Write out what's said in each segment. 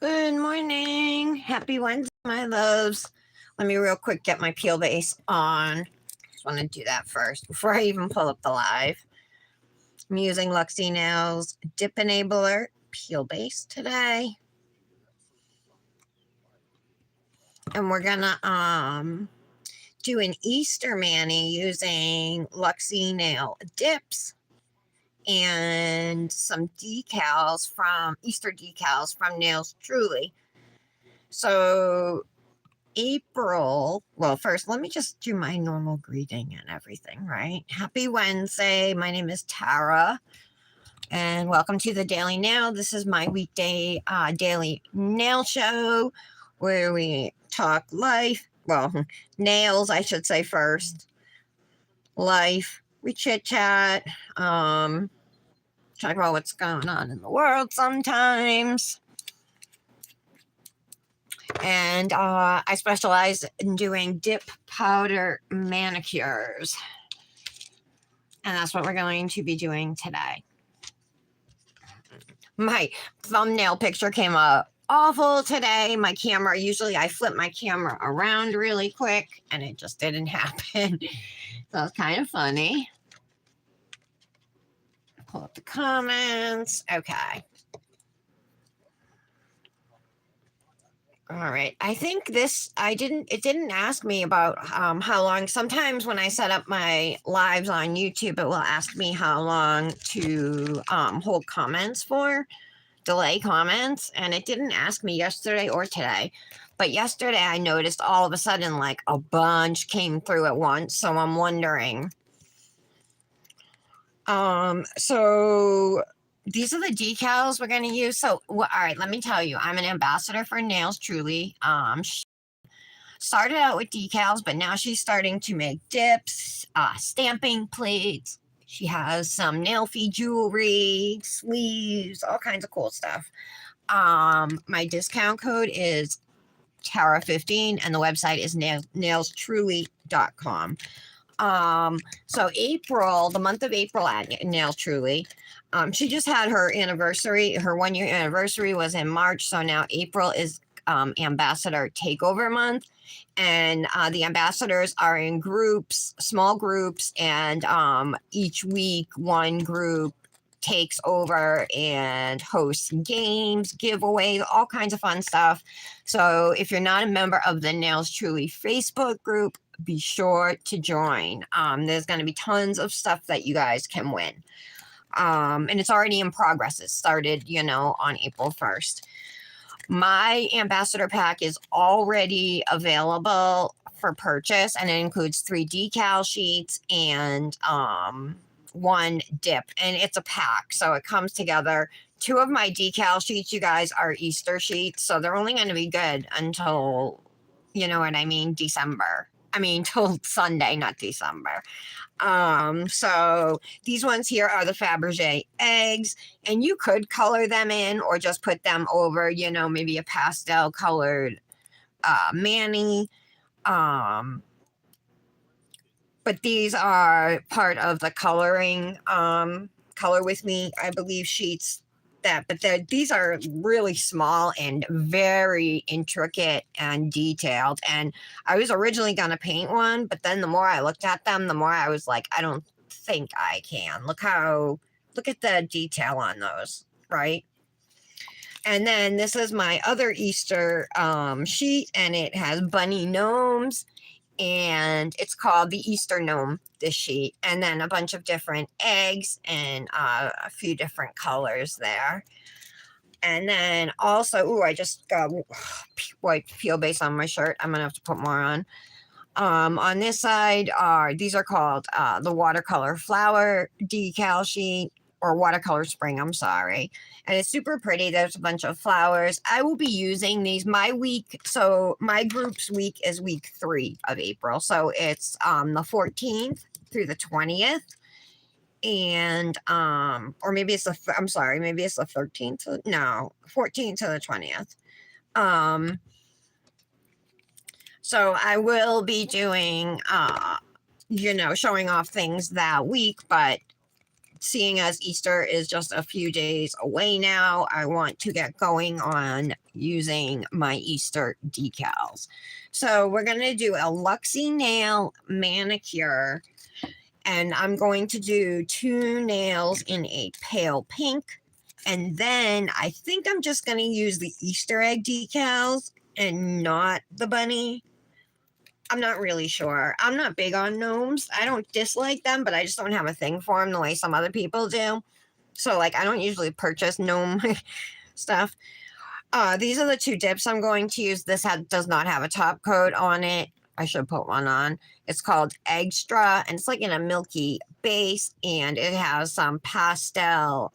Good morning. Happy Wednesday, my loves. Let me real quick get my peel base on. Just want to do that first before I even pull up the live. I'm using Luxie Nails Dip Enabler Peel Base today. And we're gonna do an Easter mani using Luxie Nail dips and some decals from Easter decals from Nails Truly. So April, well, first, let me just do my normal greeting and everything, right? Happy Wednesday. My name is Tara, and welcome to the Daily Nail. This is my weekday daily nail show where we talk life, well, nails, I should say first, life. We chit chat, talk about what's going on in the world sometimes. And I specialize in doing dip powder manicures. And that's what we're going to be doing today. My thumbnail picture came up awful today. My camera, usually I flip my camera around really quick and it just didn't happen. So it's kind of funny. Pull up the comments. Okay. All right. I think it didn't ask me about how long. Sometimes when I set up my lives on YouTube, it will ask me how long to hold comments for, delay comments. And it didn't ask me yesterday or today. But yesterday I noticed all of a sudden like a bunch came through at once. So I'm wondering. So these are the decals we're going to use. So, all right, let me tell you, I'm an ambassador for Nails Truly. She started out with decals, but now she's starting to make dips, stamping plates. She has some nail fee jewelry, sleeves, all kinds of cool stuff. My discount code is Tara15, and the website is nailstruly.com. So April, the month of April at Nails Truly, she just had her anniversary. Her 1 year anniversary was in March. So now April is ambassador takeover month. And the ambassadors are in groups, small groups. And each week, one group takes over and hosts games, giveaways, all kinds of fun stuff. So if you're not a member of the Nails Truly Facebook group, be sure to join. There's going to be tons of stuff that you guys can win. And it's already in progress. It started, on April 1st. My ambassador pack is already available for purchase, and it includes 3 decal sheets and 1 dip. And it's a pack, so it comes together. 2 of my decal sheets, you guys, are Easter sheets, so they're only going to be good until, you know what I mean, December. I mean, till Sunday, not December. So these ones here are the Fabergé eggs, and you could color them in or just put them over, maybe a pastel colored mani. But these are part of the coloring Color With Me, I believe, sheets but these are really small and very intricate and detailed. And I was originally going to paint one, but then the more I looked at them, the more I was like, I don't think I can. Look at the detail on those, right? And then this is my other Easter sheet, and it has bunny gnomes, and it's called the Easter gnome, this sheet, and then a bunch of different eggs and a few different colors there. And then also, I just got white peel base on my shirt. I'm gonna have to put more on. On this side these are called the watercolor flower decal sheet, or watercolor spring, I'm sorry. And it's super pretty. There's a bunch of flowers. I will be using these my group's week is week 3 of April. So it's the 14th through the 20th. And or maybe it's maybe it's the 13th. No, 14th to the 20th. So I will be doing showing off things that week, but seeing as Easter is just a few days away now, I want to get going on using my Easter decals. So we're going to do a Luxie nail manicure, and I'm going to do 2 nails in a pale pink. And then I think I'm just going to use the Easter egg decals and not the bunny. I'm not really sure. I'm not big on gnomes. I don't dislike them, but I just don't have a thing for them the way some other people do. So, like, I don't usually purchase gnome stuff. These are the 2 dips I'm going to use. This does not have a top coat on it. I should put one on. It's called Extra, and it's like in a milky base, and it has some pastel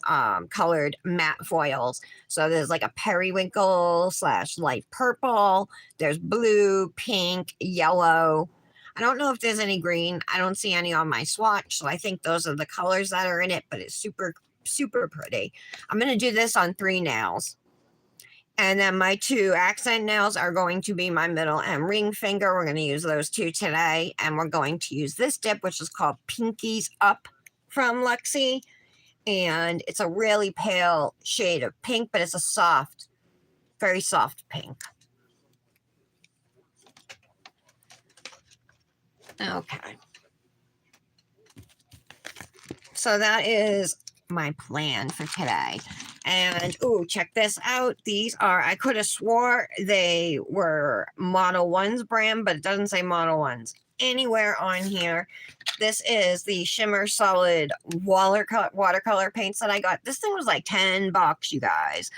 colored matte foils. So there's like a periwinkle / light purple. There's blue, pink, yellow. I don't know if there's any green. I don't see any on my swatch, so I think those are the colors that are in it, but it's super, super pretty. I'm going to do this on 3 nails. And then my 2 accent nails are going to be my middle and ring finger. We're going to use those 2 today. And we're going to use this dip, which is called Pinkies Up from Luxie. And it's a really pale shade of pink, but it's a soft, very soft pink. Okay. So that is my plan for today. And ooh, check this out. These are, I could have swore they were Model 1's brand, but it doesn't say Model 1's anywhere on here. This is the Shimmer Solid watercolor paints that I got. This thing was like $10, you guys.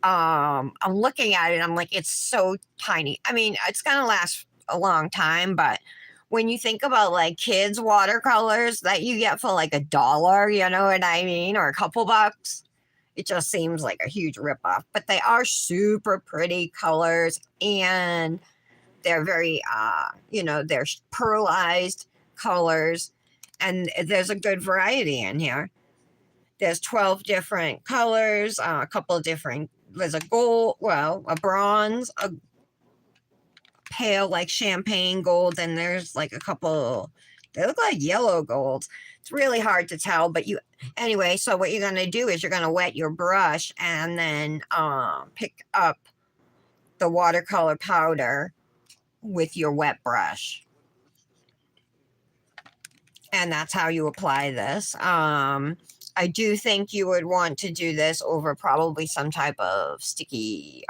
I'm looking at it, I'm like, it's so tiny. I mean, it's gonna last a long time, but when you think about like kids watercolors that you get for like $1, you know what I mean, or a couple bucks, it just seems like a huge ripoff. But they are super pretty colors, and they're very they're pearlized colors, and there's a good variety in here. There's 12 different colors, a couple of different, there's a gold, well, a bronze, a pale like champagne gold, and there's like a couple, they look like yellow golds. It's really hard to tell, but anyway, so what you're going to do is you're going to wet your brush and then pick up the watercolor powder with your wet brush. And that's how you apply this. I do think you would want to do this over probably some type of sticky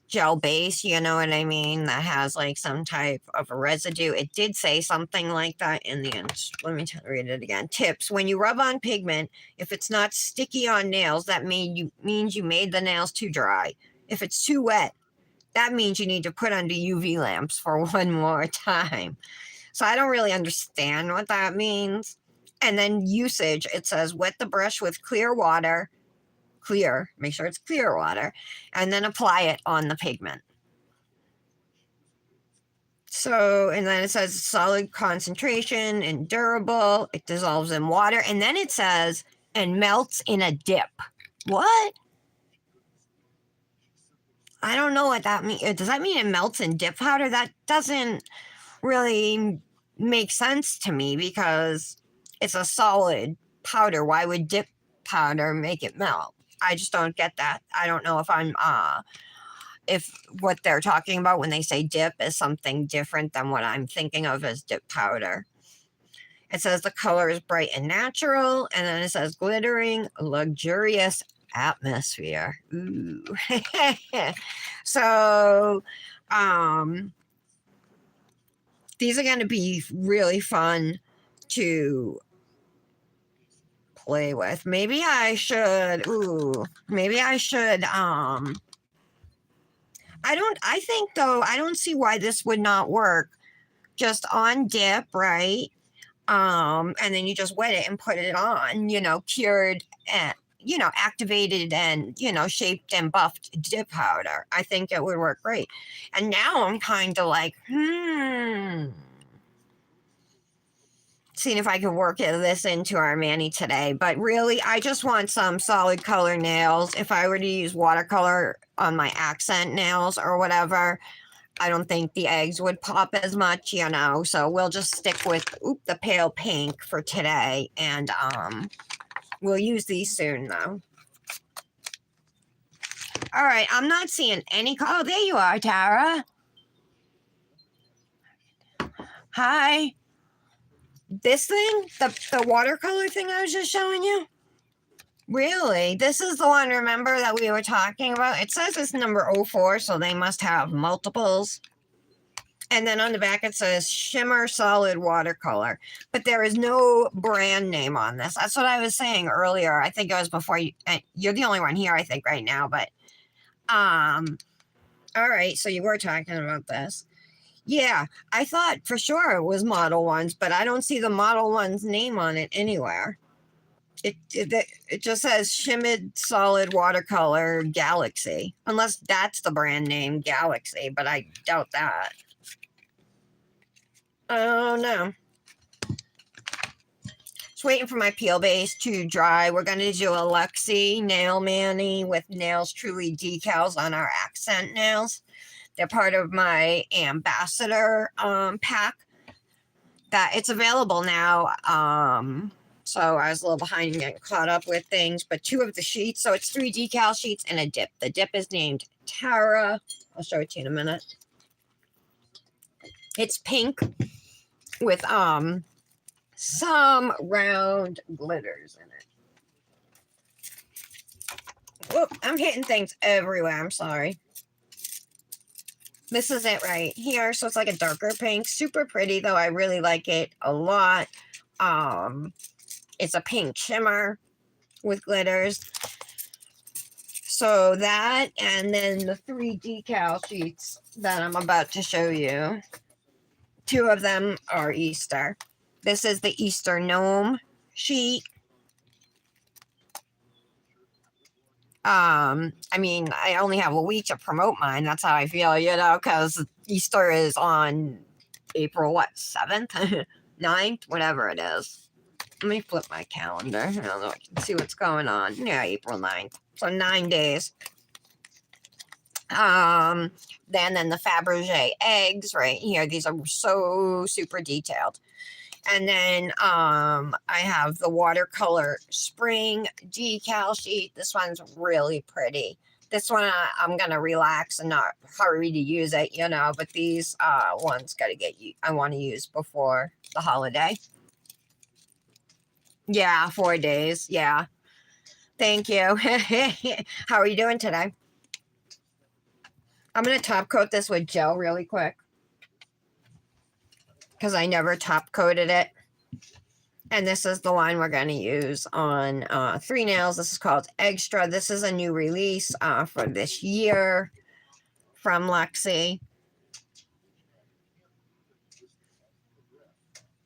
gel base, you know what I mean, that has like some type of a residue. It did say something like that in the end. Let me read it again. Tips: when you rub on pigment, if it's not sticky on nails, that means you made the nails too dry. If it's too wet, that means you need to put under UV lamps for one more time. So I don't really understand what that means. And then usage, it says wet the brush with clear water, make sure it's clear water, and then apply it on the pigment. So, and then it says solid concentration and durable, it dissolves in water, and then it says, and melts in a dip. What? I don't know what that means. Does that mean it melts in dip powder? That doesn't really make sense to me because it's a solid powder. Why would dip powder make it melt? I just don't get that. I don't know if what they're talking about when they say dip is something different than what I'm thinking of as dip powder. It says the color is bright and natural, and then it says glittering, luxurious atmosphere. Ooh. So, these are going to be really fun to play with. Maybe I should, I think though, I don't see why this would not work just on dip, right? And then you just wet it and put it on, cured and, activated and, shaped and buffed dip powder. I think it would work great. And now I'm kind of like, seeing if I can work this into our mani today. But really, I just want some solid color nails. If I were to use watercolor on my accent nails or whatever, I don't think the eggs would pop as much, you know, so we'll just stick with the pale pink for today, and we'll use these soon though. All right, I'm not seeing any. Oh, there you are, Tara. Hi. This thing, the watercolor thing I was just showing you. Really? This is the one, remember, that we were talking about? It says it's number 04, so they must have multiples. And then on the back it says Shimmer Solid Watercolor. But there is no brand name on this. That's what I was saying earlier. I think it was before you. You're the only one here, I think, right now. But, all right, so you were talking about this. Yeah, I thought for sure it was Model Ones, but I don't see the Model Ones name on it anywhere. It just says Shimmered Solid Watercolor Galaxy, unless that's the brand name Galaxy, but I doubt that. Oh no. Just waiting for my peel base to dry. We're going to do a Luxie Nail Mani with Nails Truly decals on our accent nails. They're part of my ambassador pack. That it's available now. So I was a little behind and getting caught up with things, but 2 of the sheets. So it's 3 decal sheets and a dip. The dip is named Tara. I'll show it to you in a minute. It's pink with some round glitters in it. Whoop, I'm hitting things everywhere. I'm sorry. This is it right here. So it's like a darker pink. Super pretty though. I really like it a lot. It's a pink shimmer with glitters. So that, and then the 3 decal sheets that I'm about to show you. 2 of them are Easter. This is the Easter gnome sheet. I mean, I only have a week to promote mine. That's how I feel, you know, because Easter is on April, what, 7th? 9th? Whatever it is. Let me flip my calendar. I don't know, I can see what's going on. Yeah, April 9th. So 9 days. Then the Fabergé eggs right here. These are so super detailed. And then I have the watercolor spring decal sheet. This one's really pretty. This one I'm gonna relax and not hurry to use it, you know. But these ones I want to use before the holiday. Yeah, 4 days. Yeah. Thank you. How are you doing today? I'm going to top coat this with gel really quick because I never top coated it. And this is the one we're going to use on 3 nails. This is called Extra. This is a new release for this year from Luxie.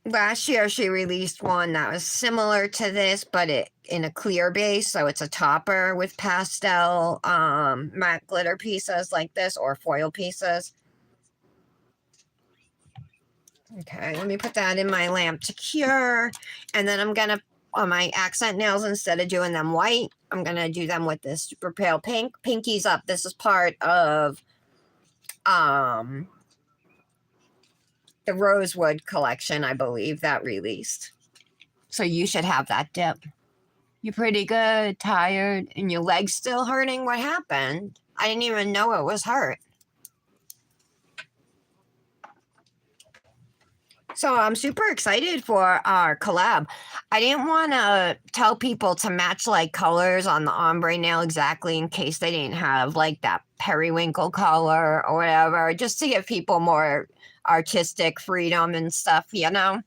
Last year she released one that was similar to this, but it in a clear base, so it's a topper with pastel matte glitter pieces like this, or foil pieces. Okay, let me put that in my lamp to cure, and then I'm gonna, on my accent nails, instead of doing them white, I'm gonna do them with this super pale pink. Pinkies Up. This is part of the Rosewood collection, I believe, that released. So you should have that dip. You're pretty good, tired, and your leg's still hurting? What happened? I didn't even know it was hurt. So I'm super excited for our collab. I didn't want to tell people to match like colors on the ombre nail exactly in case they didn't have like that periwinkle color or whatever, just to give people more artistic freedom and stuff, you know?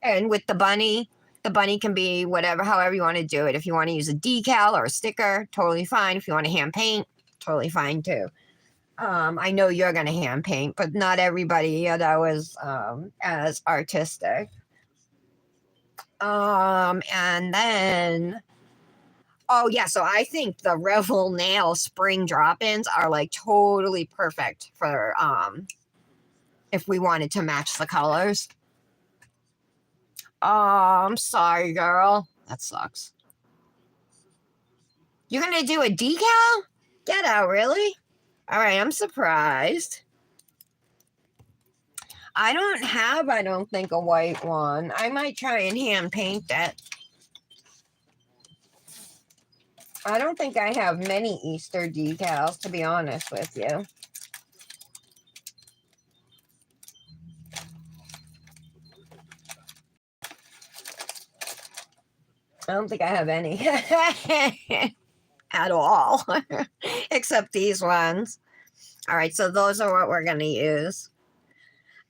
And with the bunny can be whatever, however you want to do it. If you want to use a decal or a sticker, totally fine. If you want to hand paint, totally fine too. I know you're going to hand paint, but not everybody, you know, is as artistic. And then, oh yeah, so I think the Revel Nail spring drop-ins are like totally perfect for if we wanted to match the colors. Oh, I'm sorry, girl. That sucks. You're gonna do a decal? Get out, really? All right, I'm surprised. I don't have, I don't think, a white one. I might try and hand paint it. I don't think I have many Easter decals, to be honest with you. I don't think I have any at all, except these ones. All right, so those are what we're going to use.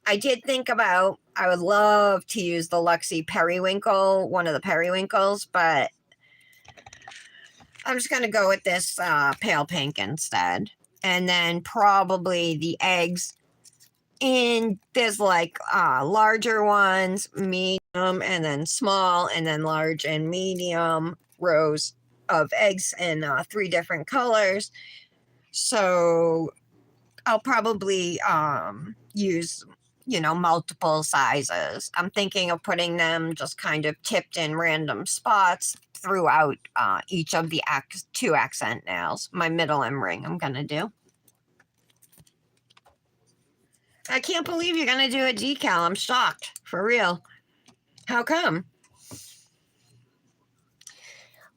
I did think about, I would love to use the Luxie Periwinkle, one of the periwinkles, but I'm just going to go with this pale pink instead. And then probably the eggs. And there's like larger ones, medium, and then small, and then large and medium rows of eggs in 3 different colors. So I'll probably use, multiple sizes. I'm thinking of putting them just kind of tipped in random spots throughout each of the 2 accent nails. My middle and ring I'm going to do. I can't believe you're going to do a decal. I'm shocked. For real. How come?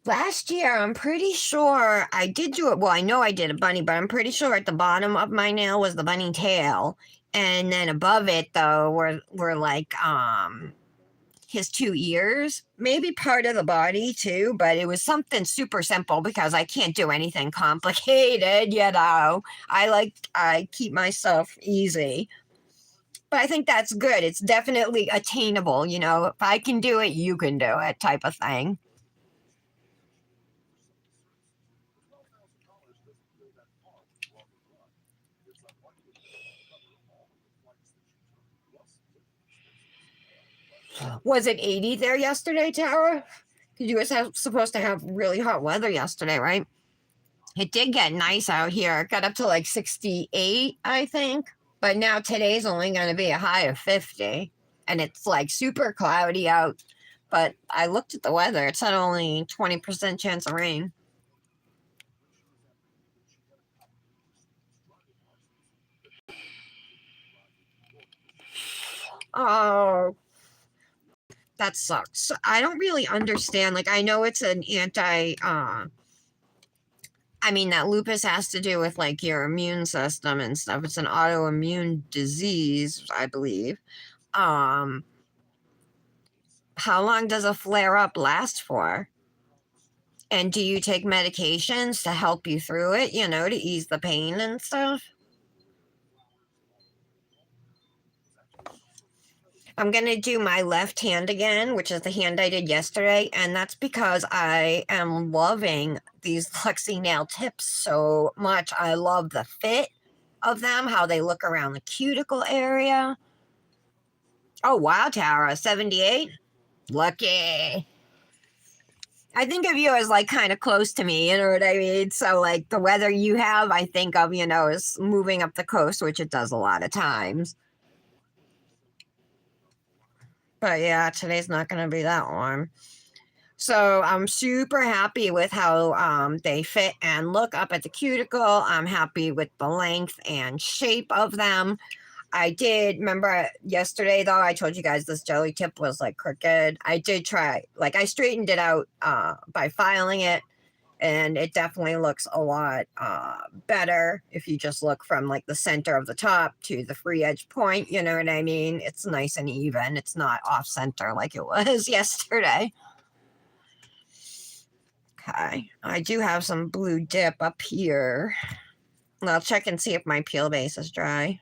Last year, I'm pretty sure I did do it. Well, I know I did a bunny, but I'm pretty sure at the bottom of my nail was the bunny tail. And then above it, though, were like his 2 ears. Maybe part of the body, too. But it was something super simple because I can't do anything complicated, I keep myself easy. But I think that's good. It's definitely attainable. If I can do it, you can do it type of thing. Was it 80 there yesterday, Tara? Because you were supposed to have really hot weather yesterday, right? It did get nice out here. It got up to like 68, I think. But now today's only going to be a high of 50. And it's like super cloudy out. But I looked at the weather. It said only 20% chance of rain. Oh, that sucks. I don't really understand. Like, I know it's an that lupus has to do with like your immune system and stuff. It's an autoimmune disease, I believe. Um, how long does a flare up last for? And do you take medications to help you through it, to ease the pain and stuff? I'm going to do my left hand again, which is the hand I did yesterday. And that's because I am loving these Luxie nail tips so much. I love the fit of them, how they look around the cuticle area. Oh, wow, Tara, 78? Lucky. I think of you as like kind of close to me, you know what I mean? So, like, the weather you have, I think of, is moving up the coast, which it does a lot of times. But yeah, today's not going to be that warm. So I'm super happy with how they fit and look up at the cuticle. I'm happy with the length and shape of them. I did remember yesterday, though, I told you guys this jelly tip was like crooked. I did try, like, I straightened it out by filing it, and it definitely looks a lot better if you just look from like the center of the top to the free edge point. You know what I mean? It's nice and even. It's not off center like it was yesterday. Okay, I do have some blue dip up here. I'll check and see if my peel base is dry.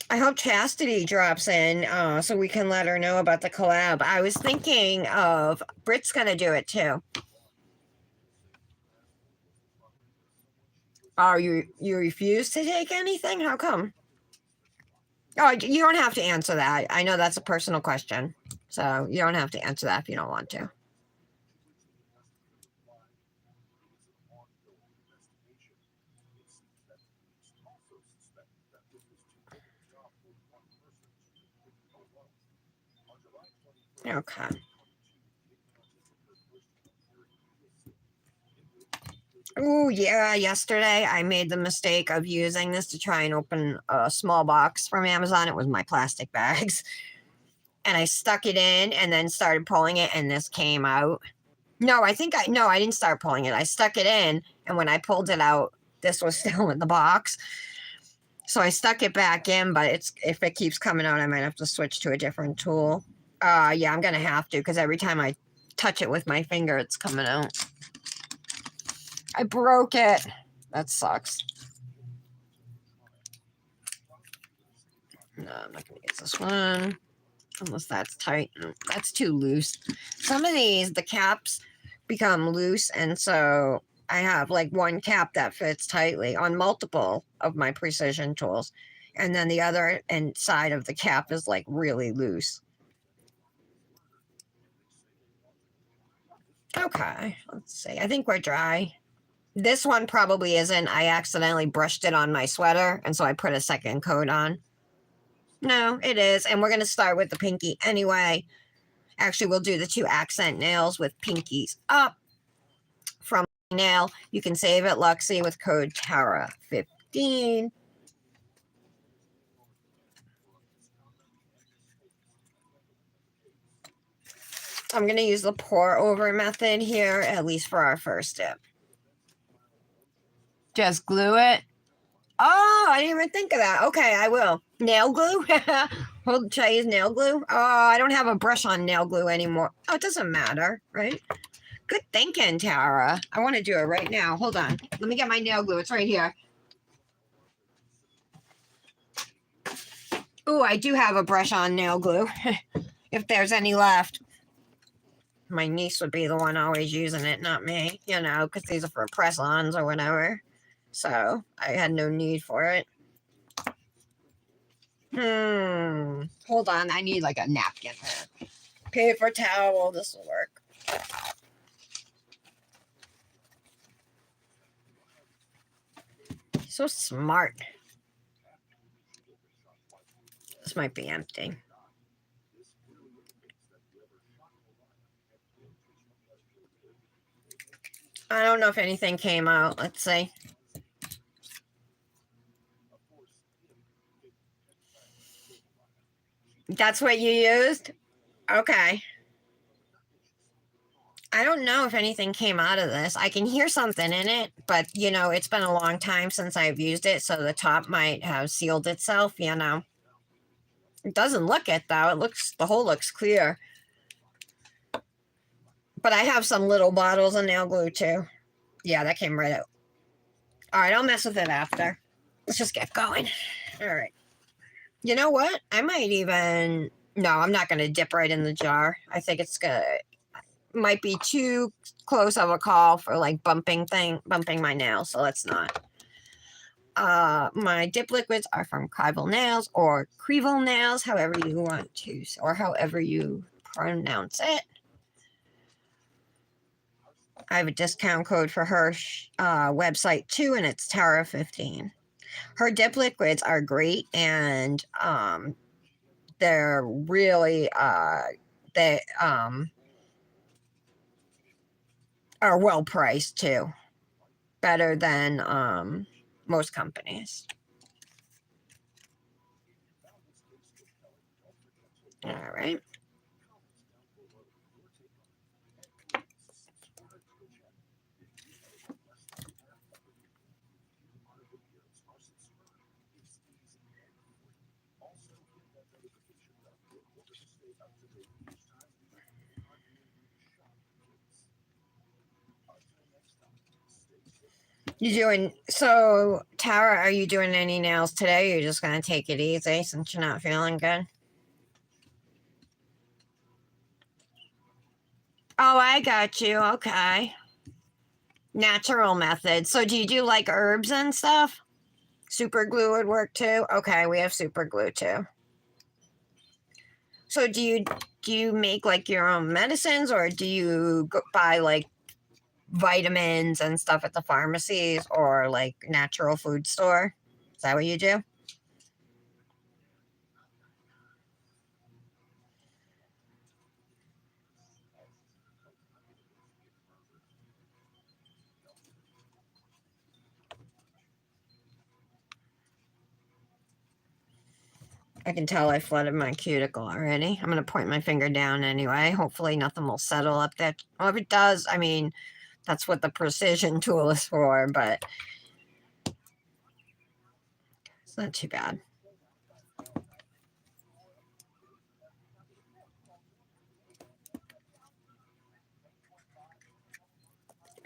I hope Chastity drops in so we can let her know about the collab. I was thinking of Brit's gonna do it too. Oh, you refuse to take anything? How come? Oh, you don't have to answer that. I know that's a personal question, so you don't have to answer that if you don't want to. Okay. Oh, yeah. Yesterday, I made the mistake of using this to try and open a small box from Amazon. It was my plastic bags. And I stuck it in and then started pulling it, and this came out. No, no, I didn't start pulling it. I stuck it in, and when I pulled it out, this was still in the box. So I stuck it back in, but if it keeps coming out, I might have to switch to a different tool. Yeah, I'm gonna have to because every time I touch it with my finger, it's coming out. I broke it. That sucks. No, I'm not gonna use this one unless that's tight. No, that's too loose. Some of these, the caps become loose, and so I have like one cap that fits tightly on multiple of my precision tools, and then the other and side of the cap is like really loose. Okay, let's see. I think we're dry. This one probably isn't. I accidentally brushed it on my sweater, and so I put a second coat on. No, it is. And we're going to start with the pinky anyway. Actually, we'll do the two accent nails with pinkies up from nail. You can save it, Luxie, with code Tara15. I'm going to use the pour over method here, at least for our first dip. Just glue it. Oh, I didn't even think of that. Okay, I will. Nail glue? Hold, should I use nail glue? Oh, I don't have a brush on nail glue anymore. Oh, it doesn't matter, right? Good thinking, Tara. I want to do it right now. Hold on. Let me get my nail glue. It's right here. Oh, I do have a brush on nail glue. If there's any left. My niece would be the one always using it, not me, you know, because these are for press-ons or whatever. So I had no need for it. Hold on. I need like a napkin. Paper towel. This will work. So smart. This might be empty. I don't know if anything came out. Let's see. That's what you used? Okay. I don't know if anything came out of this. I can hear something in it, but you know, it's been a long time since I've used it, so the top might have sealed itself, you know. It doesn't look it though. It looks, the hole looks clear. But I have some little bottles of nail glue too. Yeah, that came right out. All right, I'll mess with it after. Let's just get going. All right. You know what? I might even, no, I'm not going to dip right in the jar. I think it's gonna, might be too close of a call for like bumping my nails, so let's not. My dip liquids are from Crivel Nails or Crevel Nails, however you want to, or however you pronounce it. I have a discount code for her website too, and it's Tara15. Her dip liquids are great, and they're really they are well priced too, better than most companies. All right. You doing so, Tara? Are you doing any nails today? Or you're just gonna take it easy since you're not feeling good. Oh, I got you. Okay. Natural method. So, do you do like herbs and stuff? Super glue would work too. Okay, we have super glue too. So, do you make like your own medicines, or do you go buy like vitamins and stuff at the pharmacies or like natural food store? Is that what you do? I can tell I flooded my cuticle already. I'm going to point my finger down anyway. Hopefully nothing will settle up there. Well, if it does, I mean, that's what the precision tool is for, but it's not too bad.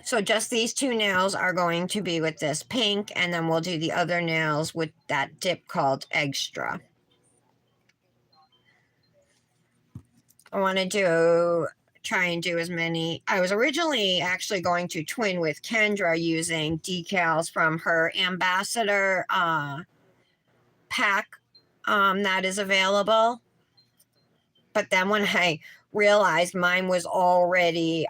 So just these two nails are going to be with this pink, and then we'll do the other nails with that dip called Extra. I want to try and do as many. I was originally actually going to twin with Kendra using decals from her Ambassador pack that is available. But then when I realized mine was already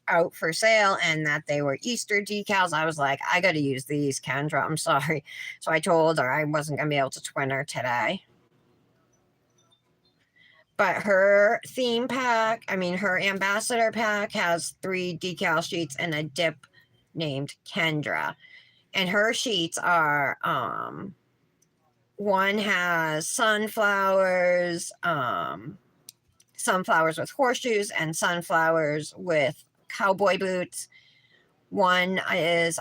out for sale and that they were Easter decals, I was like, I got to use these, Kendra. I'm sorry. So I told her I wasn't going to be able to twin her today. But her theme pack, I mean, her ambassador pack has 3 decal sheets and a dip named Kendra. And her sheets are one has sunflowers, sunflowers with horseshoes, and sunflowers with cowboy boots. One is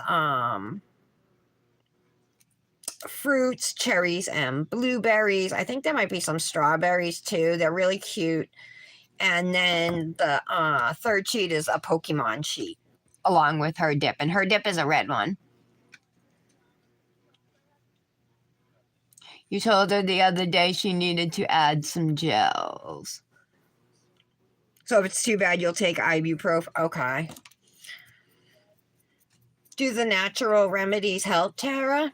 fruits, cherries, and blueberries. I think there might be some strawberries too. They're really cute. And then the third sheet is a Pokemon sheet along with her dip. And her dip is a red one. You told her the other day she needed to add some gels. So if it's too bad, you'll take ibuprofen. Okay. Do the natural remedies help, Tara?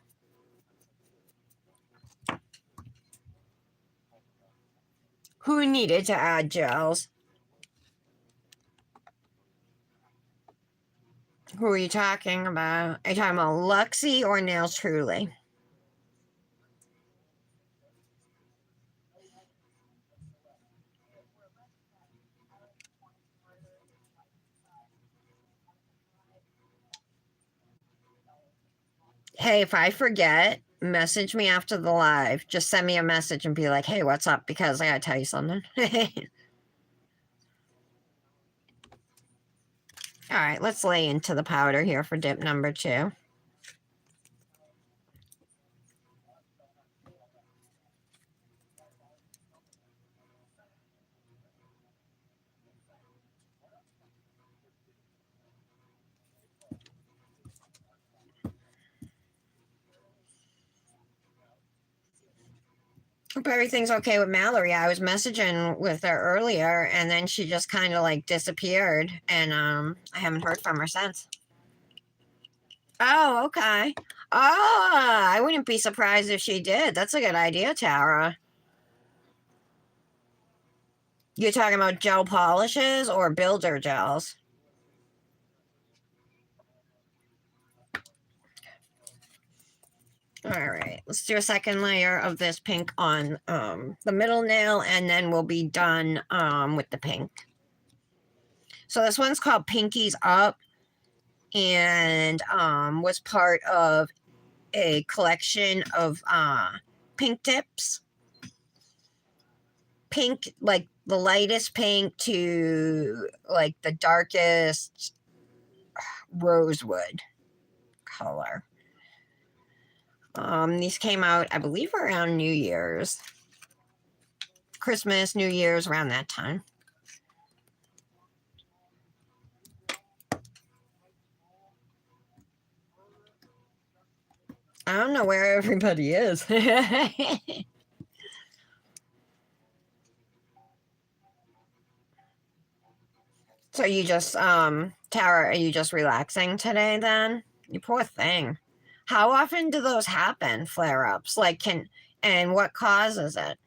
Who needed to add gels? Who are you talking about? Are you talking about Luxie or Nails Truly? Hey, if I forget, message me after the live. Just send me a message and be like, hey, what's up? Because I gotta tell you something. All right, let's lay into the powder here for dip number 2. Hope everything's okay with Mallory. I was messaging with her earlier and then she just kind of like disappeared and I haven't heard from her since. Oh, okay. I wouldn't be surprised if she did. That's a good idea, Tara. You're talking about gel polishes or builder gels? All right, let's do a second layer of this pink on the middle nail and then we'll be done with the pink. So this one's called Pinkies Up and was part of a collection of pink tips. Pink, like the lightest pink to like the darkest rosewood color. These came out, I believe, around New Year's. Christmas, New Year's, around that time. I don't know where everybody is. So you just, Tara, are you just relaxing today then? You poor thing. How often do those happen, flare-ups? Like, and what causes it?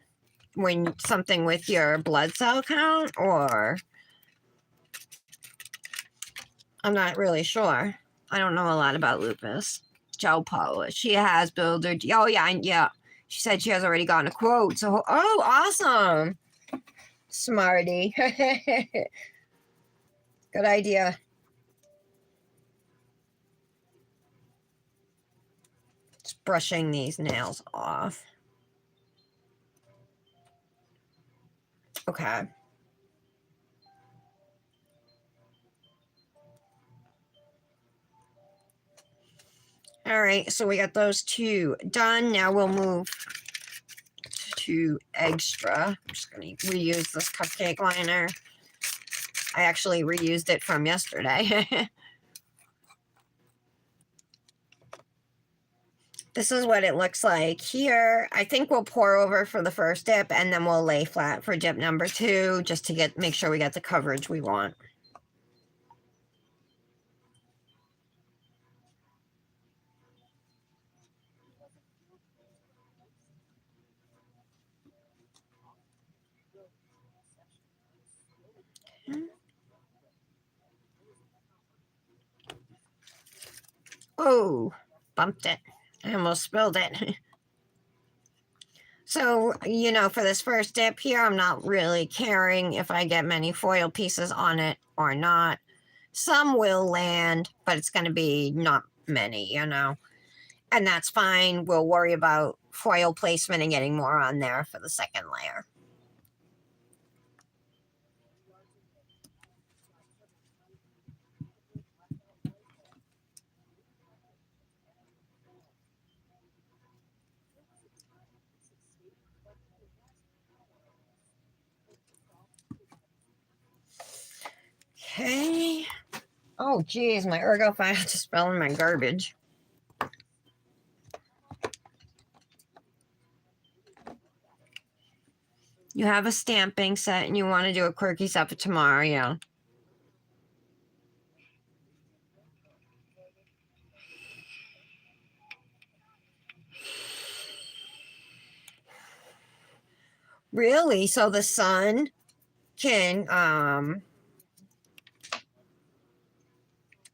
When something with your blood cell count, or? I'm not really sure. I don't know a lot about lupus. Gel polish. She has builder. Oh, yeah, yeah. She said she has already gotten a quote. So, oh, awesome. Smarty. Good idea. Just brushing these nails off. Okay. All right, so we got those two done. Now we'll move to extra. I'm just going to reuse this cupcake liner. I actually reused it from yesterday. This is what it looks like here. I think we'll pour over for the first dip and then we'll lay flat for dip number 2 just to make sure we get the coverage we want. Oh, bumped it. I almost spilled it. So, for this first dip here, I'm not really caring if I get many foil pieces on it or not. Some will land, but it's going to be not many, and that's fine. We'll worry about foil placement and getting more on there for the second layer. Okay. Oh, geez, my Ergo file just fell in my garbage. You have a stamping set and you want to do a quirky set for tomorrow, yeah. Really? So the sun can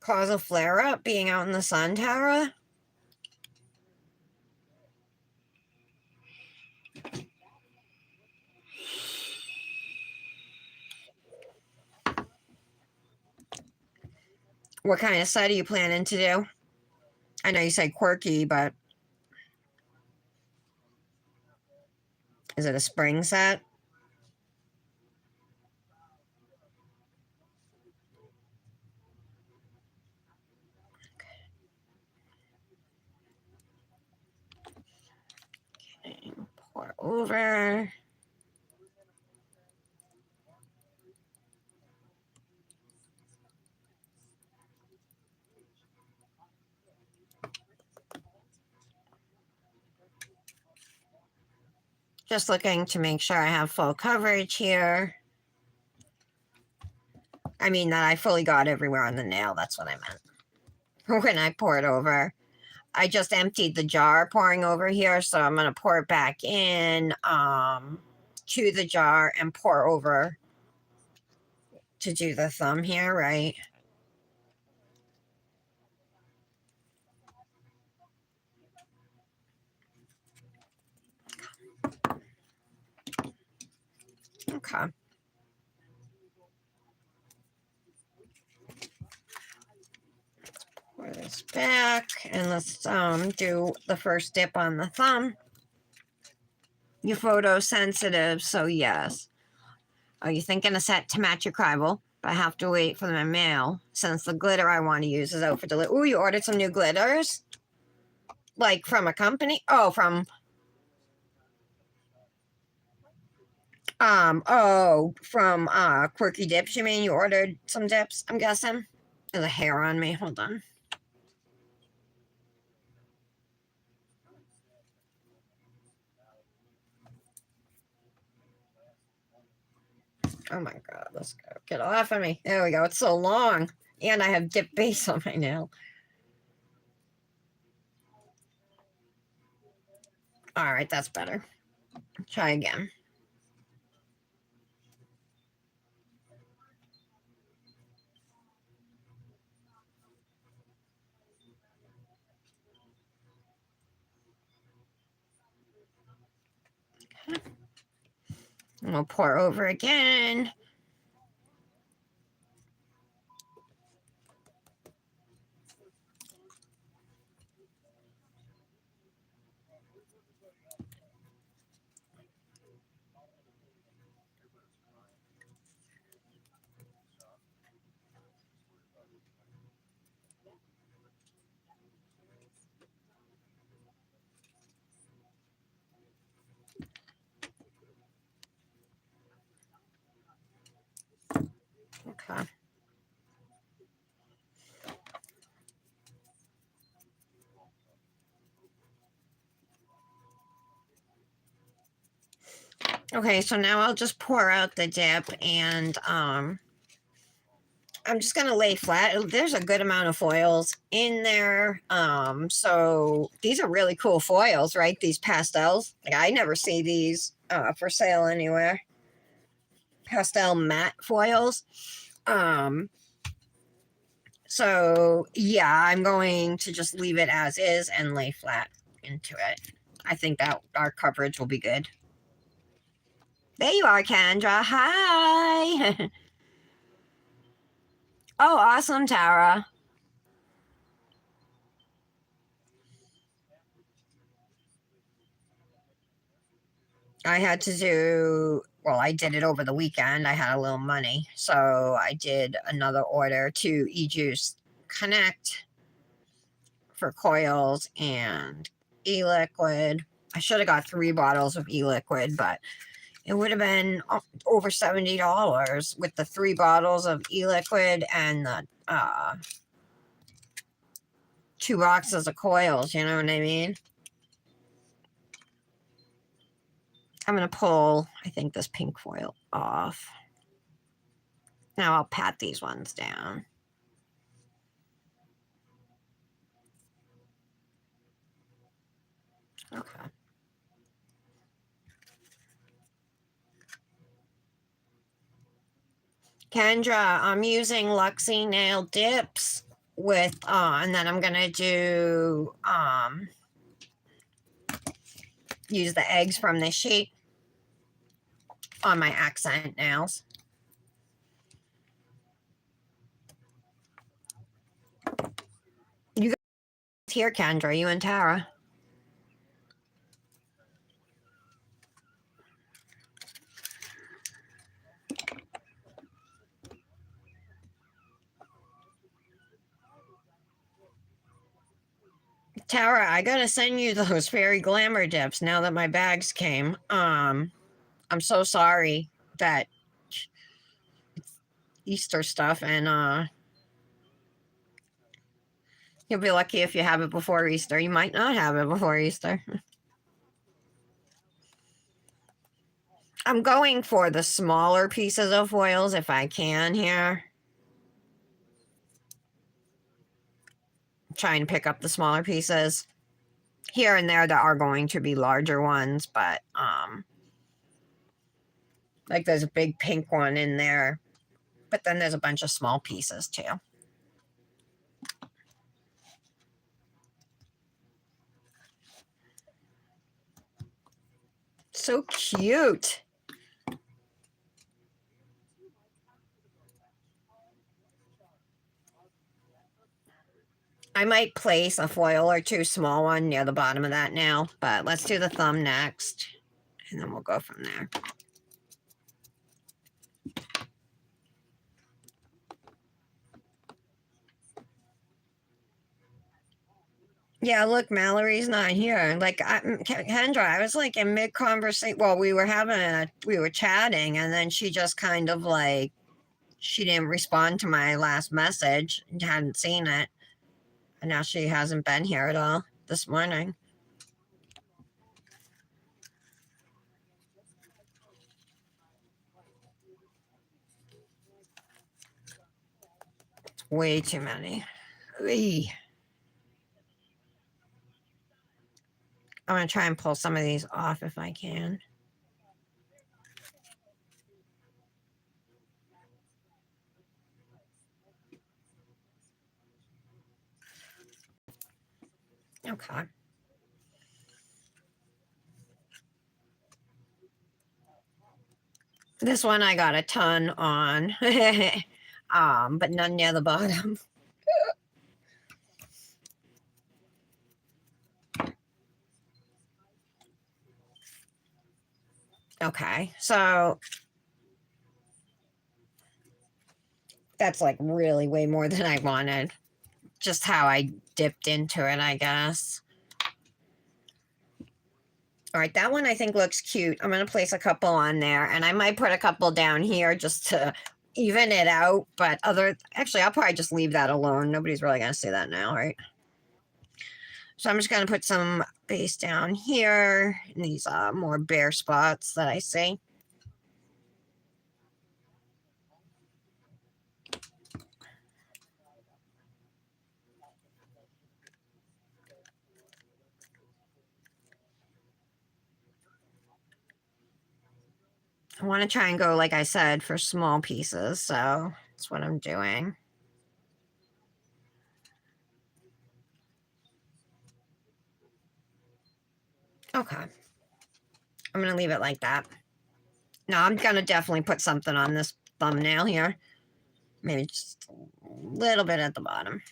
cause a flare up being out in the sun, Tara? What kind of set are you planning to do? I know you said quirky, but is it a spring set? Okay, pour over. Just looking to make sure I have full coverage here. I mean that I fully got everywhere on the nail. That's what I meant. When I pour it over. I just emptied the jar pouring over here, so I'm going to pour it back in to the jar and pour over to do the thumb here, right? Okay. Pour this back and let's do the first dip on the thumb. You're photosensitive, so yes. Are you thinking a set to match your Crible? But I have to wait for the mail since the glitter I want to use is out for delivery. Ooh, you ordered some new glitters? Like from a company? Oh, from from Quirky Dips. You mean you ordered some dips? I'm guessing. There's a hair on me. Hold on. Oh my god, let's go. Get off of me. There we go. It's so long. And I have dip base on my nail. All right, that's better. Try again. Okay. And we'll pour over again. Okay. Okay, so now I'll just pour out the dip and I'm just gonna lay flat. There's a good amount of foils in there. So these are really cool foils, right? These pastels. Like I never see these for sale anywhere. Pastel matte foils. Um, so yeah, I'm going to just leave it as is and lay flat into it. I think that our coverage will be good. There you are, Kendra. Hi. Oh, awesome, Tara. I had to do, well, I did it over the weekend. I had a little money. So I did another order to eJuice Connect for coils and e-liquid. I should have got 3 bottles of e-liquid, but it would have been over $70 with the 3 bottles of e-liquid and the 2 boxes of coils. You know what I mean? I'm going to pull, I think, this pink foil off. Now I'll pat these ones down. Okay. Kendra, I'm using Luxie nail dips with and then I'm gonna do use the eggs from this sheet on my accent nails. You guys here, Kendra, you and Tara. Tara, I gotta send you those fairy glamour dips now that my bags came. I'm so sorry that Easter stuff and you'll be lucky if you have it before Easter. You might not have it before Easter. I'm going for the smaller pieces of foils if I can here. Try and pick up the smaller pieces. Here and there are going to be larger ones, but like there's a big pink one in there, but then there's a bunch of small pieces too. So cute. I might place a foil or 2 small one near the bottom of that nail, but let's do the thumb next, and then we'll go from there. Yeah, look, Mallory's not here. Like, Kendra, I was like in mid conversation. Well, we were chatting, and then she just kind of like, she didn't respond to my last message and hadn't seen it. And now she hasn't been here at all this morning. It's way too many. Eey. I'm going to try and pull some of these off if I can. Okay. This one I got a ton on, but none near the bottom. Okay, so that's like really way more than I wanted. Just how I dipped into it, I guess. All right, that one I think looks cute. I'm going to place a couple on there, and I might put a couple down here just to even it out. But actually, I'll probably just leave that alone. Nobody's really going to see that now, right? So I'm just going to put some base down here in these more bare spots that I see. I want to try and go, like I said, for small pieces. So that's what I'm doing. Okay. I'm going to leave it like that. Now I'm going to definitely put something on this thumbnail here. Maybe just a little bit at the bottom.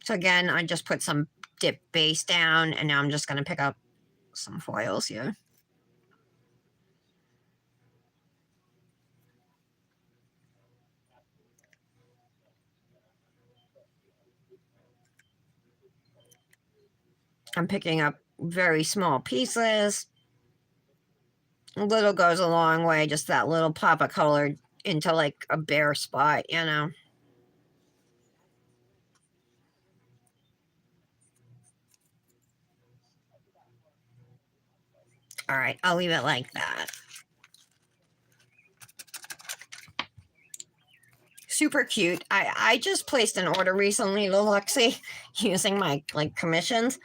So again, I just put some dip base down, and now I'm just going to pick up some foils here. I'm picking up very small pieces. A little goes a long way, just that little pop of color into like a bare spot, you know. All right, I'll leave it like that. Super cute. I just placed an order recently to Luxie using my like commissions.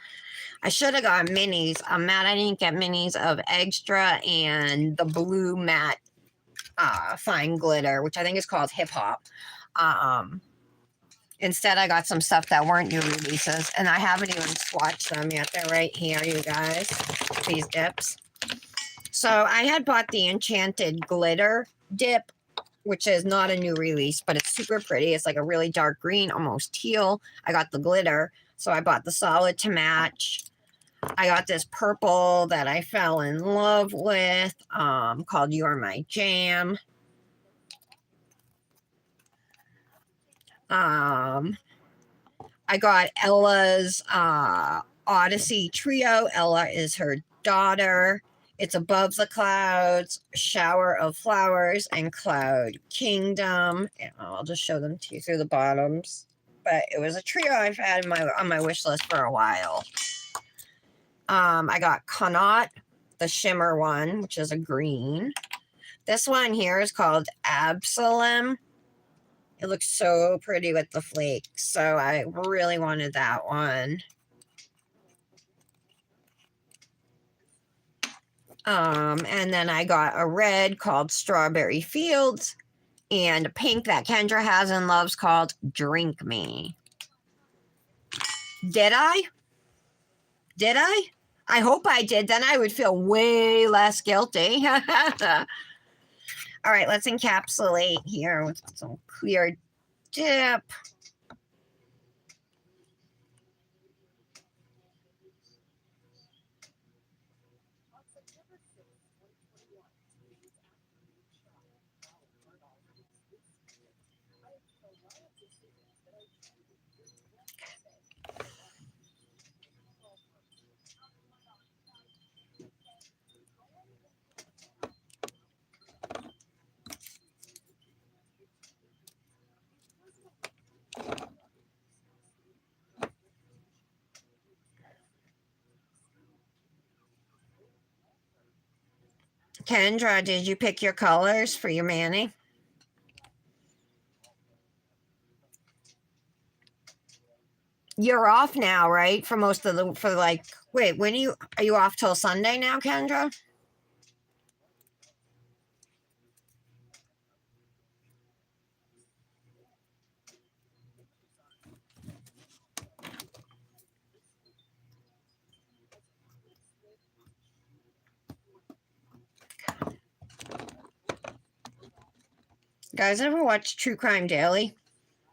I should have got minis. I'm mad I didn't get minis of Extra and the blue matte fine glitter, which I think is called Hip Hop. Instead, I got some stuff that weren't new releases, and I haven't even swatched them yet. They're right here, you guys. These dips. So I had bought the Enchanted Glitter dip, which is not a new release, but it's super pretty. It's like a really dark green, almost teal. I got the glitter, so I bought the solid to match. I got this purple that I fell in love with, called You're My Jam. I got Ella's Odyssey Trio. Ella is her daughter. It's Above the Clouds, Shower of Flowers, and Cloud Kingdom. And I'll just show them to you through the bottoms. But it was a trio I've had on my wish list for a while. I got Connaught, the shimmer one, which is a green. This one here is called Absalom. It looks so pretty with the flakes, so I really wanted that one. And then I got a red called Strawberry Fields and a pink that Kendra has and loves called Drink Me. Did I? Did I? I hope I did. Then I would feel way less guilty. All right, let's encapsulate here with some clear dip. Kendra, did you pick your colors for your Manny? You're off now, right? For most of the wait, when are you off till Sunday now, Kendra? Guys, ever watch True Crime Daily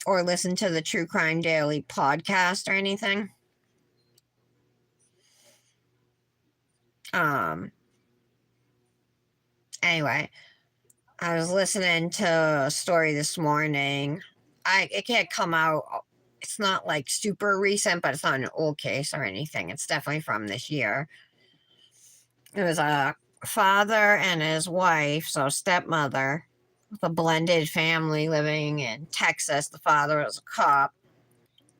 or listen to the True Crime Daily podcast or anything? Anyway, I was listening to a story this morning. It can't come out. It's not like super recent, but it's not an old case or anything. It's definitely from this year. It was a father and his wife, so stepmother, the blended family living in Texas. The father was a cop.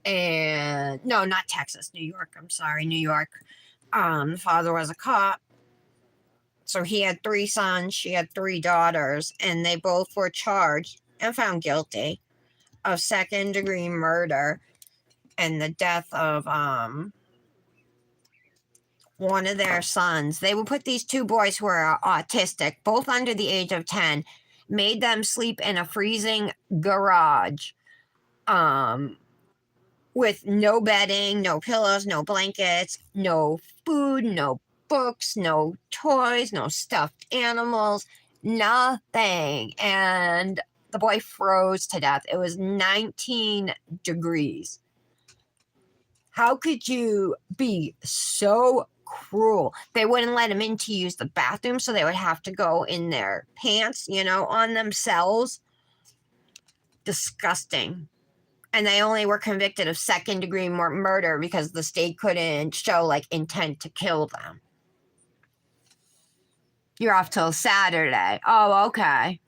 And no, not Texas, New York. I'm sorry, New York. The father was a cop. So he had 3 sons, she had 3 daughters, and they both were charged and found guilty of second-degree murder and the death of one of their sons. They would put these 2 boys who are autistic, both under the age of 10, made them sleep in a freezing garage with no bedding, no pillows, no blankets, no food, no books, no toys, no stuffed animals, nothing. And the boy froze to death. It was 19 degrees. How could you be so cruel? They wouldn't let him in to use the bathroom, so they would have to go in their pants, on themselves. Disgusting. And they only were convicted of second-degree murder because the state couldn't show like intent to kill them. You're off till Saturday. Oh, okay.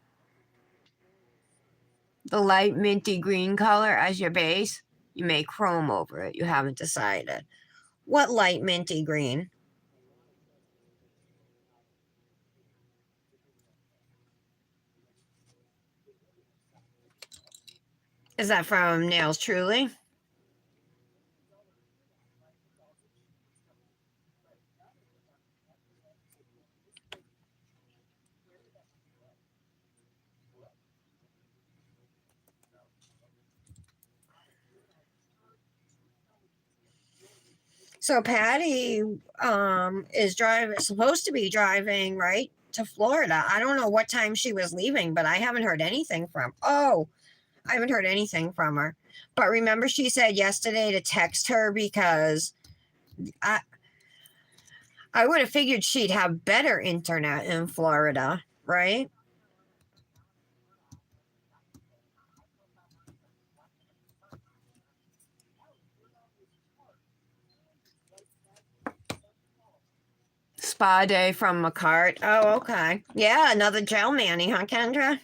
The light minty green color as your base. You may chrome over it. You haven't decided. What light minty green? Is that from Nails Truly? So Patty is supposed to be driving right to Florida. I don't know what time she was leaving, but I haven't heard anything from. Oh, I haven't heard anything from her. But remember, she said yesterday to text her because I I would have figured she'd have better internet in Florida, right? Spa day from McCart. Oh, okay. Yeah, another gel manny, huh, Kendra?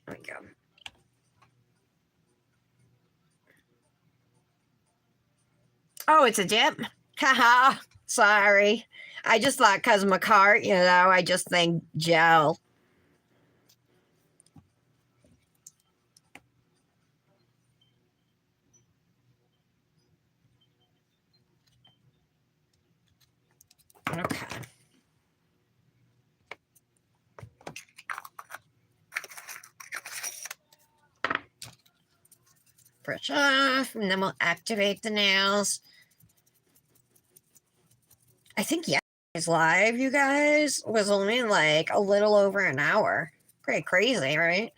There we go. Oh, it's a dip? Haha. Sorry. I just thought because McCart, I just think gel. Okay. Brush off, and then we'll activate the nails. I think yesterday's live, you guys, was only like a little over an hour. Pretty crazy, right?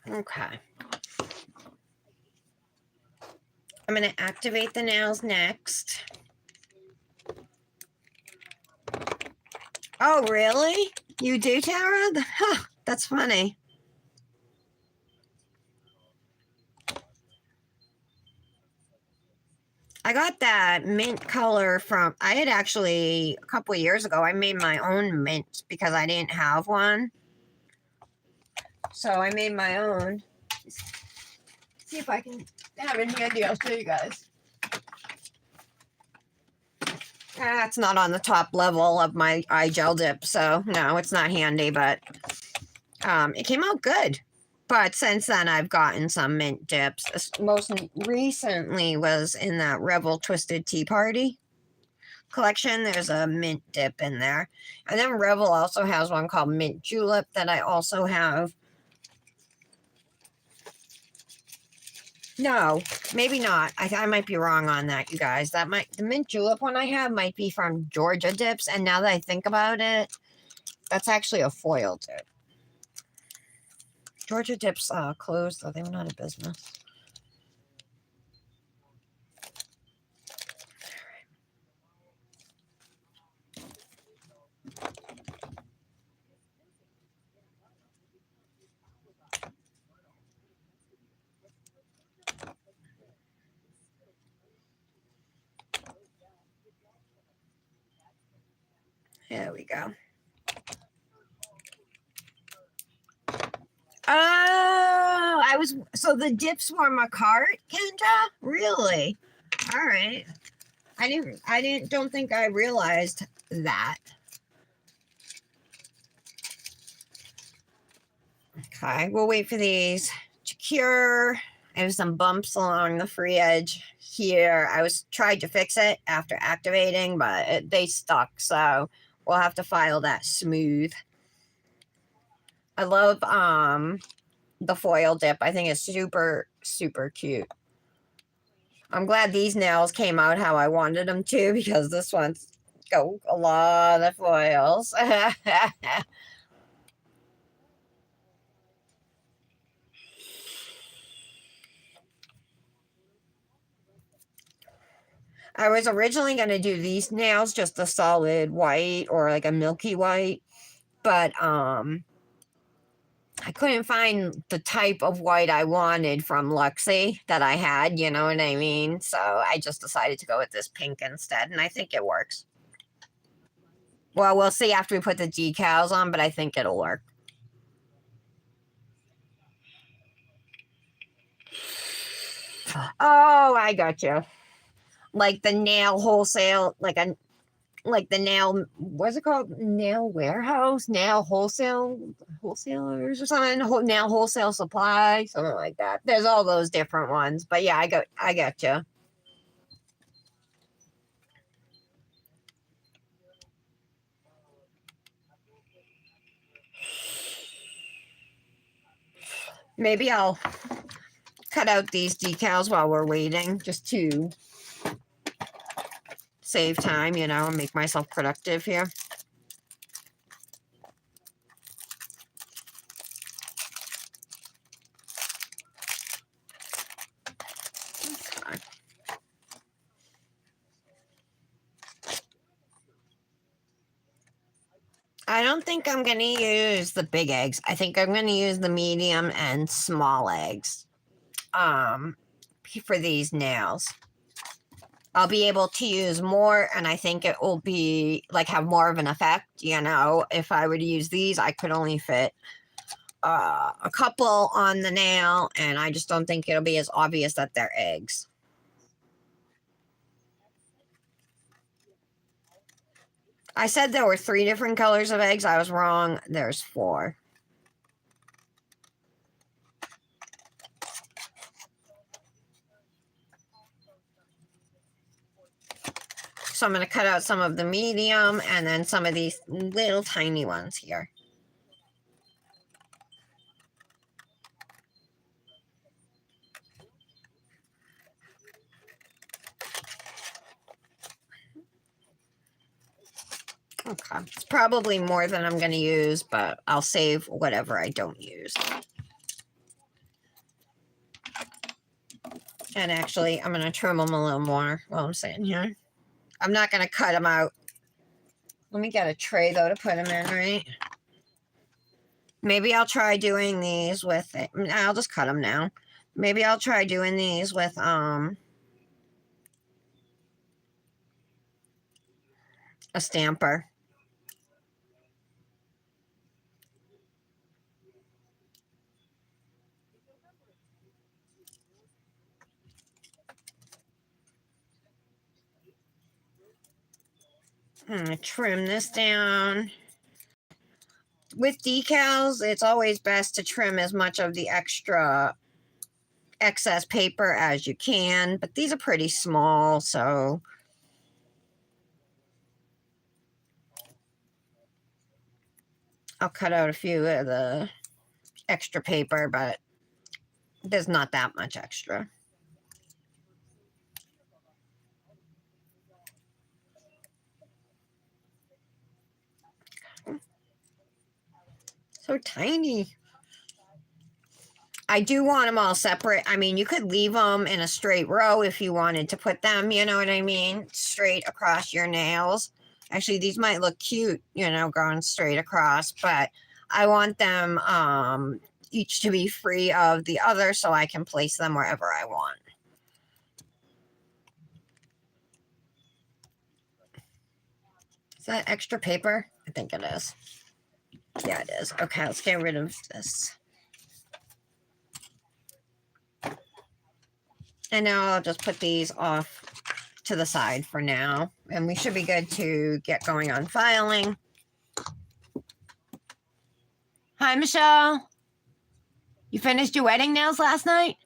Okay. I'm going to activate the nails next. Oh, really? You do, Tara? Huh, that's funny. I got that mint color from, I had actually, a couple of years ago, I made my own mint because I didn't have one. So I made my own. See if I can have it handy. I'll show you guys. That's not on the top level of my eye gel dip, so no, it's not handy, but it came out good. But since then, I've gotten some mint dips. Most recently was in that Rebel Twisted Tea Party collection. There's a mint dip in there. And then Rebel also has one called Mint Julep that I also have. No, maybe not. I might be wrong on that, you guys. The mint julep one I have might be from Georgia Dips, and now that I think about it, that's actually a foil dip. Georgia Dips closed, though they went out of business. There we go. Oh, so the dips were my cart, Kendra? Really? All right. Don't think I realized that. Okay, we'll wait for these to cure. I have some bumps along the free edge here. I tried to fix it after activating, but they stuck, so we'll have to file that smooth. I love the foil dip. I think it's super, super cute. I'm glad these nails came out how I wanted them to, because this one's got a lot of foils. I was originally going to do these nails just a solid white or like a milky white, but I couldn't find the type of white I wanted from Luxie that I had, you know what I mean? So I just decided to go with this pink instead, and I think it works. Well, we'll see after we put the decals on, but I think it'll work. Oh, I got you. Like the nail wholesale, like the nail, what's it called? Nail warehouse, nail wholesalers or something. Nail wholesale supply, something like that. There's all those different ones, but yeah, I got you. Maybe I'll cut out these decals while we're waiting, just to save time, and make myself productive here. I don't think I'm going to use the big eggs. I think I'm going to use the medium and small eggs for these nails. I'll be able to use more, and I think it will be like have more of an effect. If I were to use these, I could only fit a couple on the nail, and I just don't think it'll be as obvious that they're eggs. I said there were 3 different colors of eggs. I was wrong. There's 4. So I'm going to cut out some of the medium and then some of these little tiny ones here. Okay, it's probably more than I'm going to use, but I'll save whatever I don't use. And actually, I'm going to trim them a little more while I'm sitting here. I'm not going to cut them out. Let me get a tray, though, to put them in, right? Maybe I'll try doing these with it. I'll just cut them now. Maybe I'll try doing these with a stamper. I'm going to trim this down. With decals, it's always best to trim as much of the excess paper as you can, but these are pretty small, so I'll cut out a few of the extra paper, but there's not that much extra. So tiny. I do want them all separate. I mean, you could leave them in a straight row if you wanted to put them, you know what I mean? Straight across your nails. Actually, these might look cute, you know, going straight across, but I want them each to be free of the other so I can place them wherever I want. Is that extra paper? I think it is. Yeah, it is. Okay, let's get rid of this. And now I'll just put these off to the side for now. And we should be good to get going on filing. Hi, Michelle. You finished your wedding nails last night?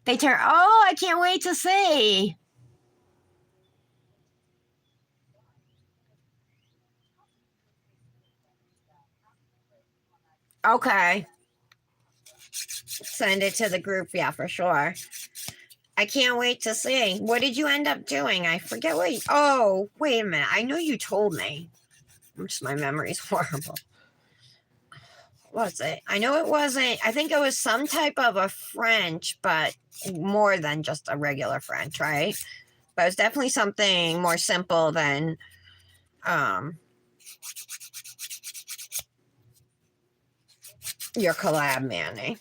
They turn, oh, I can't wait to see. Okay. Send it to the group. Yeah, for sure. I can't wait to see. What did you end up doing? I forget what oh, wait a minute. I know you told me. My memory's horrible. What was it? I know it wasn't, I think it was some type of a French, but more than just a regular French, right? But it was definitely something more simple than your collab, Manny.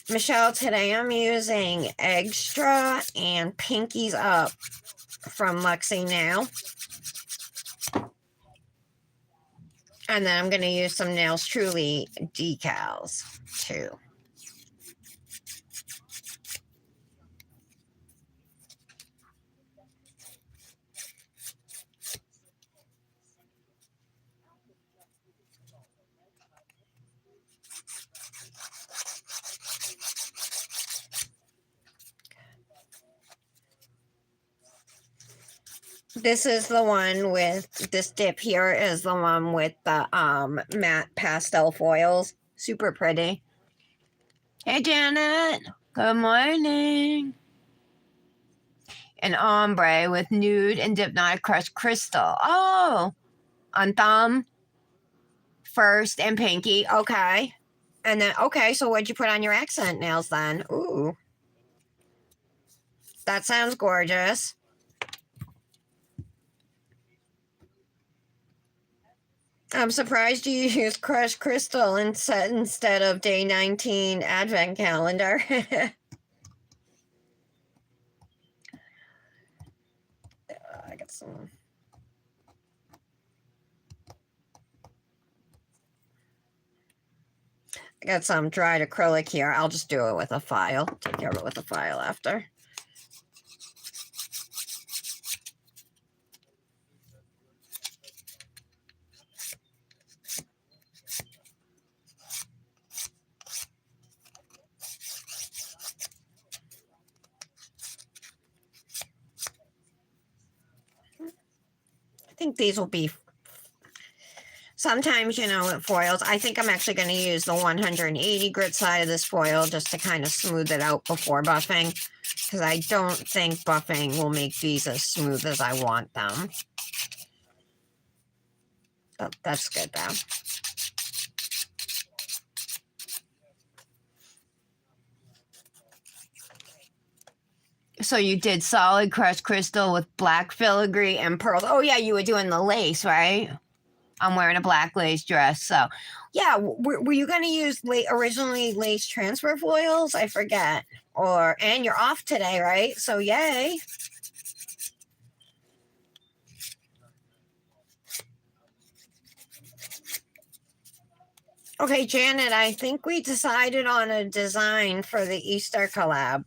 Michelle, today I'm using Extra and Pinkies Up from Luxie Nail. And then I'm going to use some Nails Truly decals too. This is the one with this dip here is the one with the matte pastel foils. Super pretty. Hey Janet. Good morning. An ombre with nude and Hypnotic Crushed Crystal. Oh, on thumb, first, and pinky. Okay. And then, okay, so what'd you put on your accent nails then? Ooh. That sounds gorgeous. I'm surprised you used Crushed Crystal instead of day 19 advent calendar. I got some. I got some dried acrylic here. I'll just do it with a file. Take care of it with a file after. I think these will be, sometimes, you know, with foils, I think I'm actually going to use the 180 grit side of this foil just to kind of smooth it out before buffing, because I don't think buffing will make these as smooth as I want them. But that's good though. So you did solid crushed crystal with black filigree and pearls. Oh yeah, you were doing the lace, right? I'm wearing a black lace dress. So yeah, were you going to use originally lace transfer foils? I forget. And you're off today, right? So yay. Okay, Janet, I think we decided on a design for the Easter collab.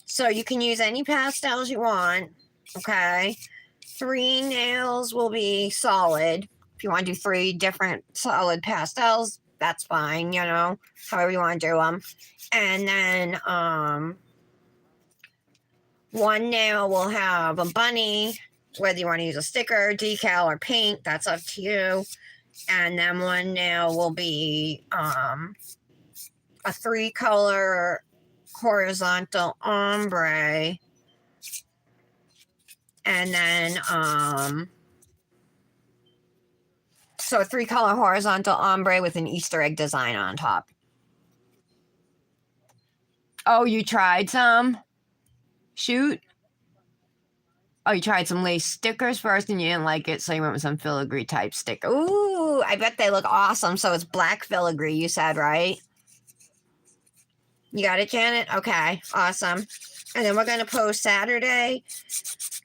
So you can use any pastels you want. Okay. 3 nails will be solid. If you want to do 3 different solid pastels, that's fine, you know, however you want to do them. And then 1 nail will have a bunny, whether you want to use a sticker, decal, or paint, that's up to you. And then 1 nail will be a 3-color horizontal ombre. And then So a 3-color horizontal ombre with an Easter egg design on top. Oh, you tried some? Shoot. Oh, you tried some lace stickers first and you didn't like it, so you went with some filigree type sticker. Ooh, I bet they look awesome. So it's black filigree, you said, right? You got it, Janet? Okay, awesome. And then we're going to post Saturday.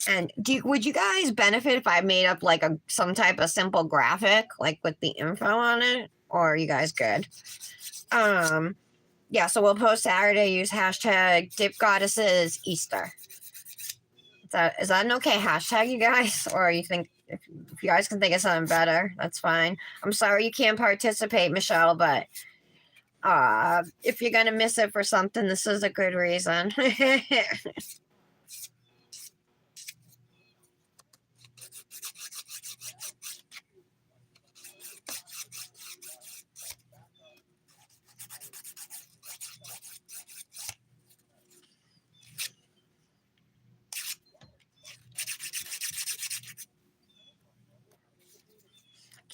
And would you guys benefit if I made up like some type of simple graphic, like with the info on it? Or are you guys good? Yeah, so we'll post Saturday. Use hashtag Dip Goddesses Easter. Is that an okay hashtag, you guys? Or you think if you guys can think of something better, that's fine. I'm sorry you can't participate, Michelle, but if you're gonna miss it for something, this is a good reason.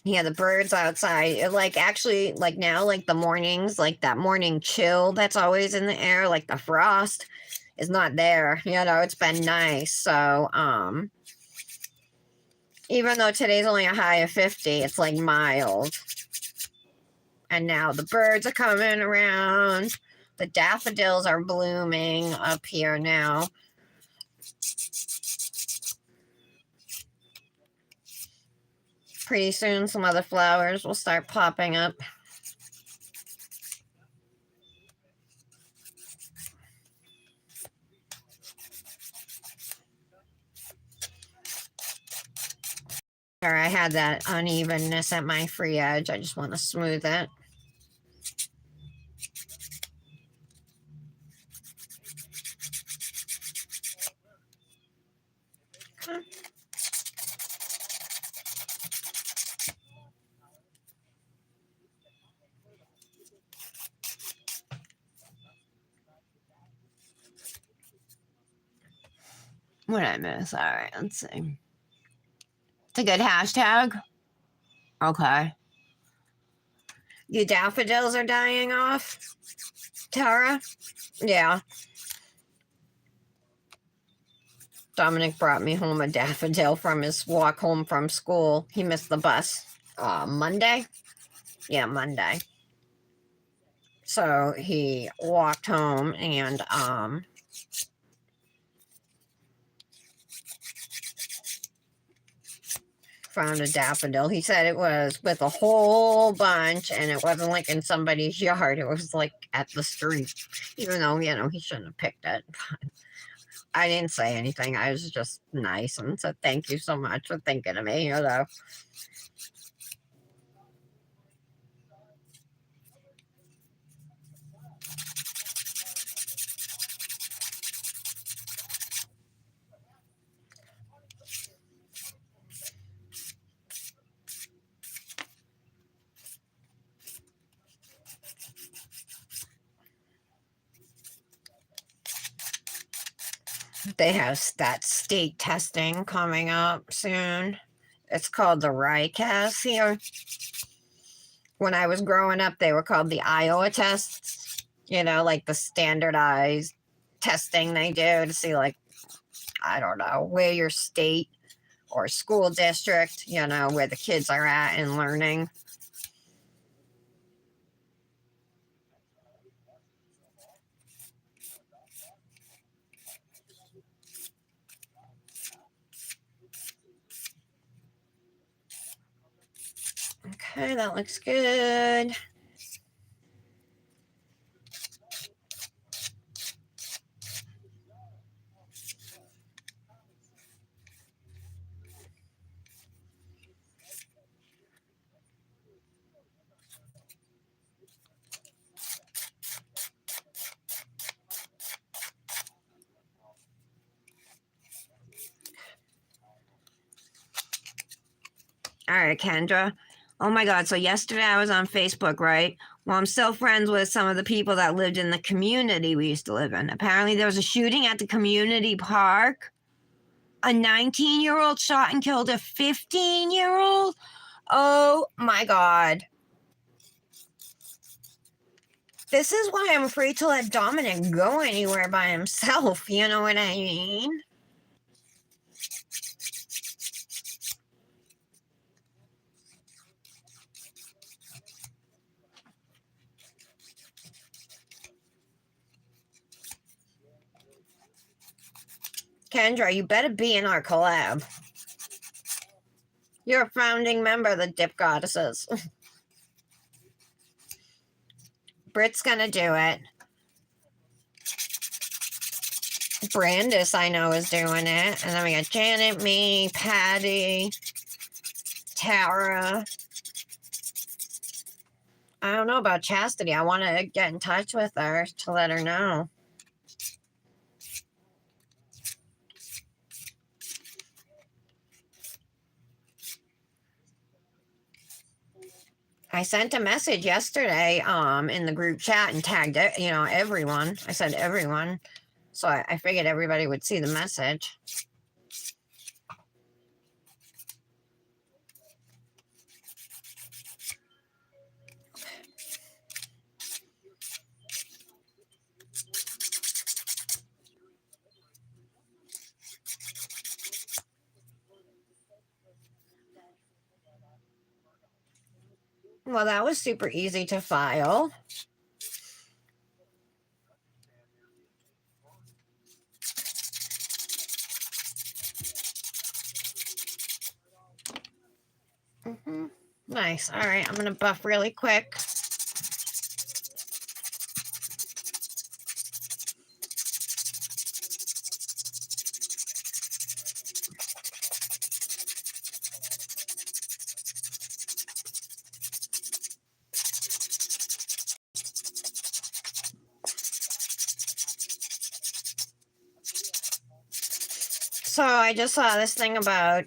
Yeah, the birds outside. Actually, like now, like the mornings, like that morning chill that's always in the air, like the frost is not there. It's been nice. So, even though today's only a high of 50, it's like mild. And now the birds are coming around. The daffodils are blooming up here now. Pretty soon, some other flowers will start popping up. I had that unevenness at my free edge. I just want to smooth it. Okay. What did I miss? All right, let's see. It's a good hashtag. Okay. Your daffodils are dying off, Tara? Yeah. Dominic brought me home a daffodil from his walk home from school. He missed the bus. Monday? Yeah, Monday. So he walked home and found a daffodil. He said it was with a whole bunch and it wasn't like in somebody's yard. It was like at the street, even though, he shouldn't have picked it. I didn't say anything. I was just nice and said, thank you so much for thinking of me, They have that state testing coming up soon. It's called the RICAS here. When I was growing up, they were called the Iowa tests, like the standardized testing they do to see, like, I don't know, where your state or school district, where the kids are at and learning. Okay, that looks good. All right, Kendra. Oh my God. So yesterday I was on Facebook, right? Well, I'm still friends with some of the people that lived in the community we used to live in. Apparently, there was a shooting at the community park. A 19-year-old shot and killed a 15-year-old. Oh my God. This is why I'm afraid to let Dominic go anywhere by himself. You know what I mean? Kendra, you better be in our collab. You're a founding member of the Dip Goddesses. Britt's gonna do it. Brandis, I know, is doing it. And then we got Janet, me, Patty, Tara. I don't know about Chastity. I want to get in touch with her to let her know. I sent a message yesterday in the group chat and tagged it, everyone. I said everyone. So I figured everybody would see the message. Well, that was super easy to file. Nice. All right, I'm going to buff really quick. So I just saw this thing about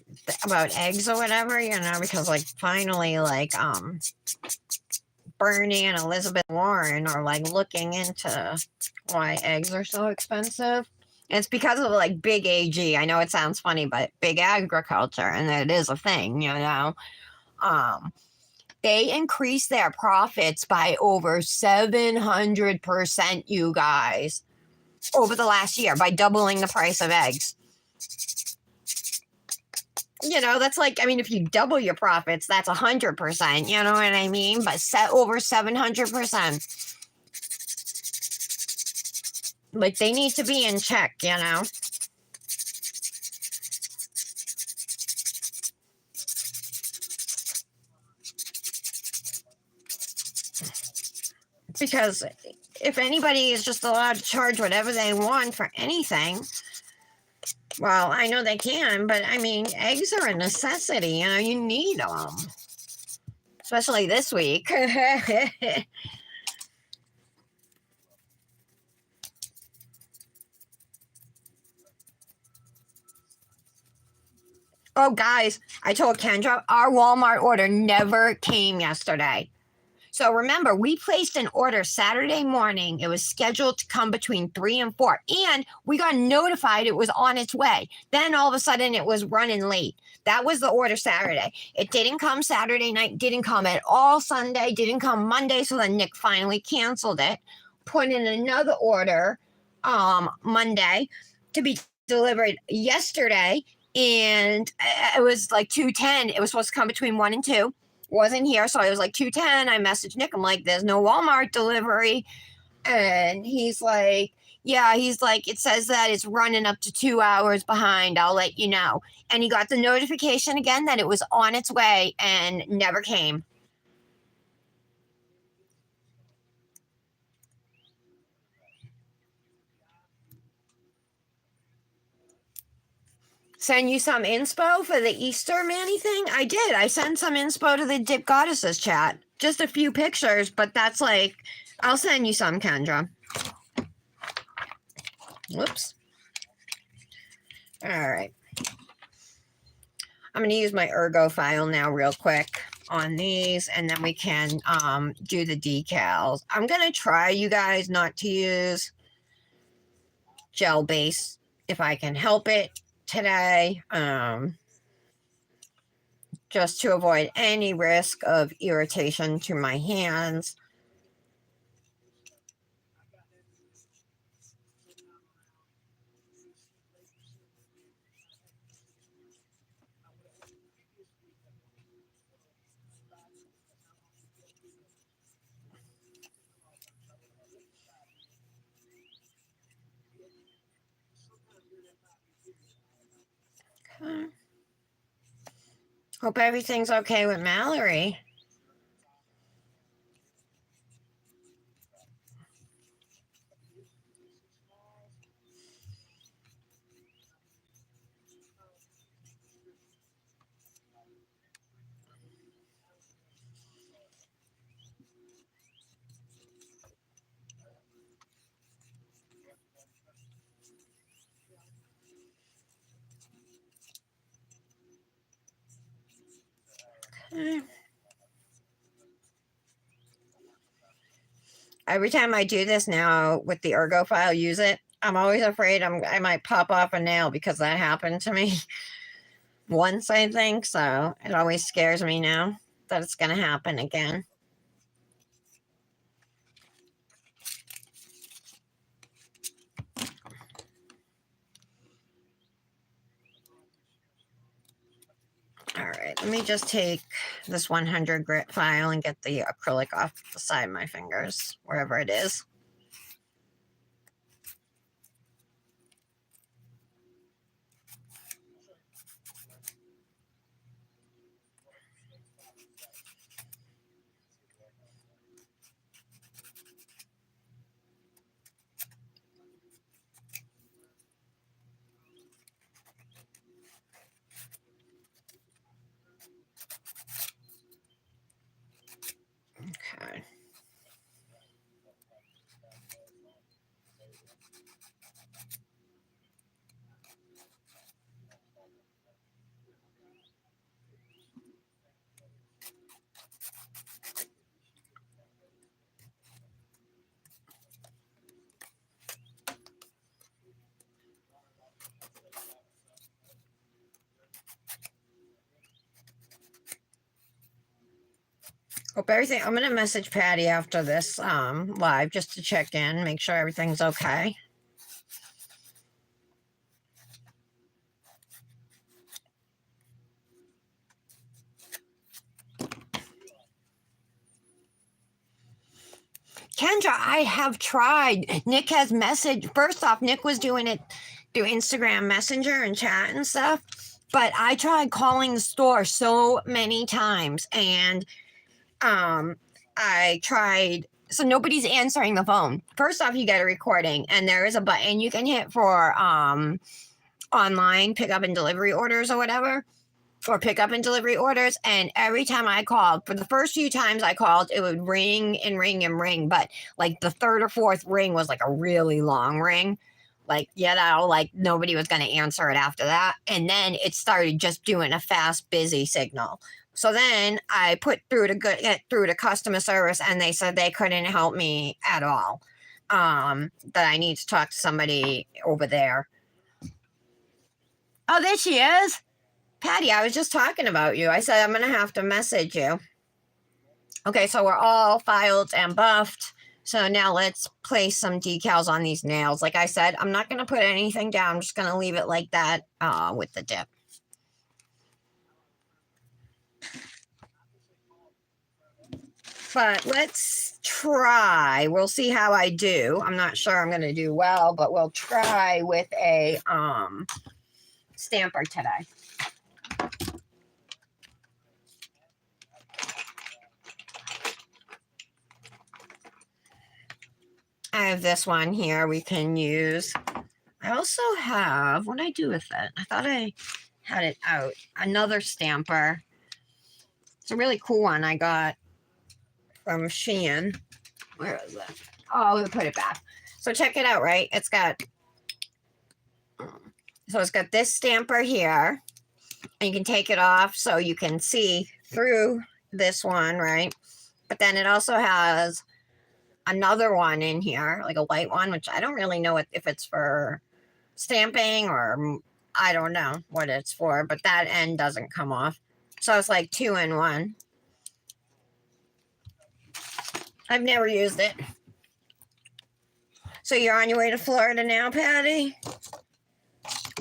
eggs or whatever, because like finally Bernie and Elizabeth Warren are like looking into why eggs are so expensive. And it's because of like big AG. I know it sounds funny, but big agriculture, and it is a thing, they increased their profits by over 700%, you guys, over the last year by doubling the price of eggs. That's like, I mean, if you double your profits, that's 100%, you know what I mean? But over 700%. Like, they need to be in check, Because if anybody is just allowed to charge whatever they want for anything, well, I know they can, but I mean, eggs are a necessity, you need them. Especially this week. Oh, guys, I told Kendra our Walmart order never came yesterday. So remember, we placed an order Saturday morning. It was scheduled to come between 3 and 4, and we got notified it was on its way. Then all of a sudden it was running late. That was the order Saturday. It didn't come Saturday night, didn't come at all Sunday, didn't come Monday. So then Nick finally canceled it, put in another order Monday to be delivered yesterday. And it was like 2:10. It was supposed to come between 1 and 2. Wasn't here, so I was like 2:10. I messaged Nick. I'm like, there's no Walmart delivery. And he's like, yeah, it says that it's running up to 2 hours behind. I'll let you know. And he got the notification again that it was on its way and never came. Send you some inspo for the Easter Manny thing? I did. I sent some inspo to the Dip Goddesses chat. Just a few pictures, but that's like, I'll send you some, Kendra. Whoops. All right. I'm going to use my Ergo file now real quick on these, and then we can do the decals. I'm going to try, you guys, not to use gel base if I can help it today. just to avoid any risk of irritation to my hands. Okay. Hope everything's okay with Mallory. Okay. Every time I do this now with the ergo file, use it, I'm always afraid I might pop off a nail because that happened to me once, I think. So it always scares me now that it's going to happen again. All right, let me just take this 100 grit file and get the acrylic off the side of my fingers, wherever it is. Okay. Hope everything. I'm gonna message Patty after this live just to check in, make sure everything's okay. Kendra, I have tried. Nick has messaged. First off, Nick was doing it through Instagram Messenger and chat and stuff. But I tried calling the store so many times, and I tried. So nobody's answering the phone. First off, you get a recording, and there is a button you can hit for online pickup and delivery orders or whatever, or pickup and delivery orders. And every time I called, for the first few times I called, it would ring and ring and ring. But like the third or fourth ring was like a really long ring. Like, like nobody was going to answer it after that. And then it started just doing a fast, busy signal. So then I put through to customer service, and they said they couldn't help me at all. That I need to talk to somebody over there. Oh, there she is. Patty, I was just talking about you. I said I'm going to have to message you. Okay, so we're all filed and buffed. So now let's place some decals on these nails. Like I said, I'm not going to put anything down. I'm just going to leave it like that with the dip. But let's try. We'll see how I do. I'm not sure I'm going to do well, but we'll try with a stamper today. I have this one here we can use. I also have, what did I do with it? I thought I had it out. Another stamper. It's a really cool one I got from Shein. Where is it? Oh, we'll put it back. So check it out, right? It's got this stamper here, and you can take it off so you can see through this one, right? But then it also has another one in here, like a white one, which I don't really know if it's for stamping or I don't know what it's for, but that end doesn't come off. So it's like 2 in 1. I've never used it. So you're on your way to Florida now, Patty?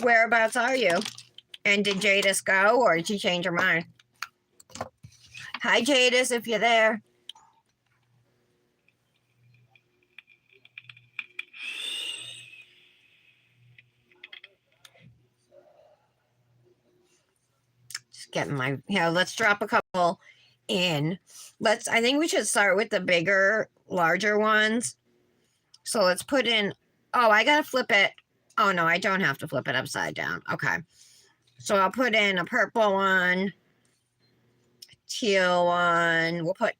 Whereabouts are you? And did Jadis go or did she change her mind? Hi, Jadis, if you're there. Just getting my, let's drop a couple in. I think we should start with the bigger, larger ones. So let's put in, oh, I gotta flip it. Oh no, I don't have to flip it upside down. Okay. So I'll put in a purple one, teal one. We'll put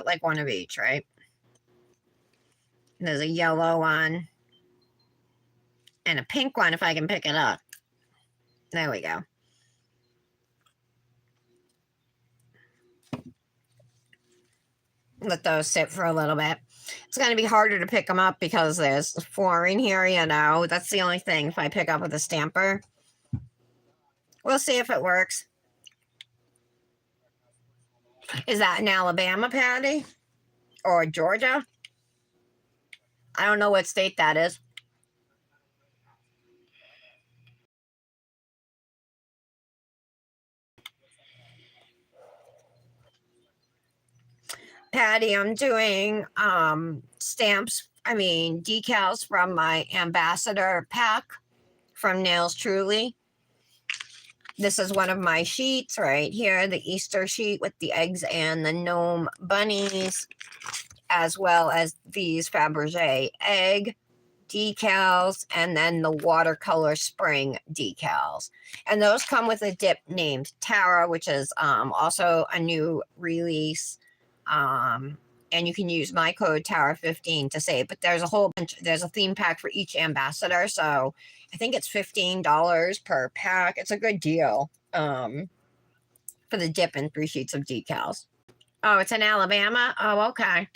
like one of each, right? And there's a yellow one and a pink one if I can pick it up. There we go. Let those sit for a little bit. It's going to be harder to pick them up because there's flooring here, That's the only thing if I pick up with a stamper. We'll see if it works. Is that in Alabama, Patty? Or Georgia? I don't know what state that is. Patty, I'm doing decals from my ambassador pack from Nails Truly. This is one of my sheets right here, the Easter sheet with the eggs and the gnome bunnies, as well as these Fabergé egg decals and then the watercolor spring decals. And those come with a dip named Tara, which is also a new release. And you can use my code Tara15 to save. But there's a whole bunch, there's a theme pack for each ambassador. So I think it's $15 per pack. It's a good deal for the dip and 3 sheets of decals. Oh, it's in Alabama? Oh, okay.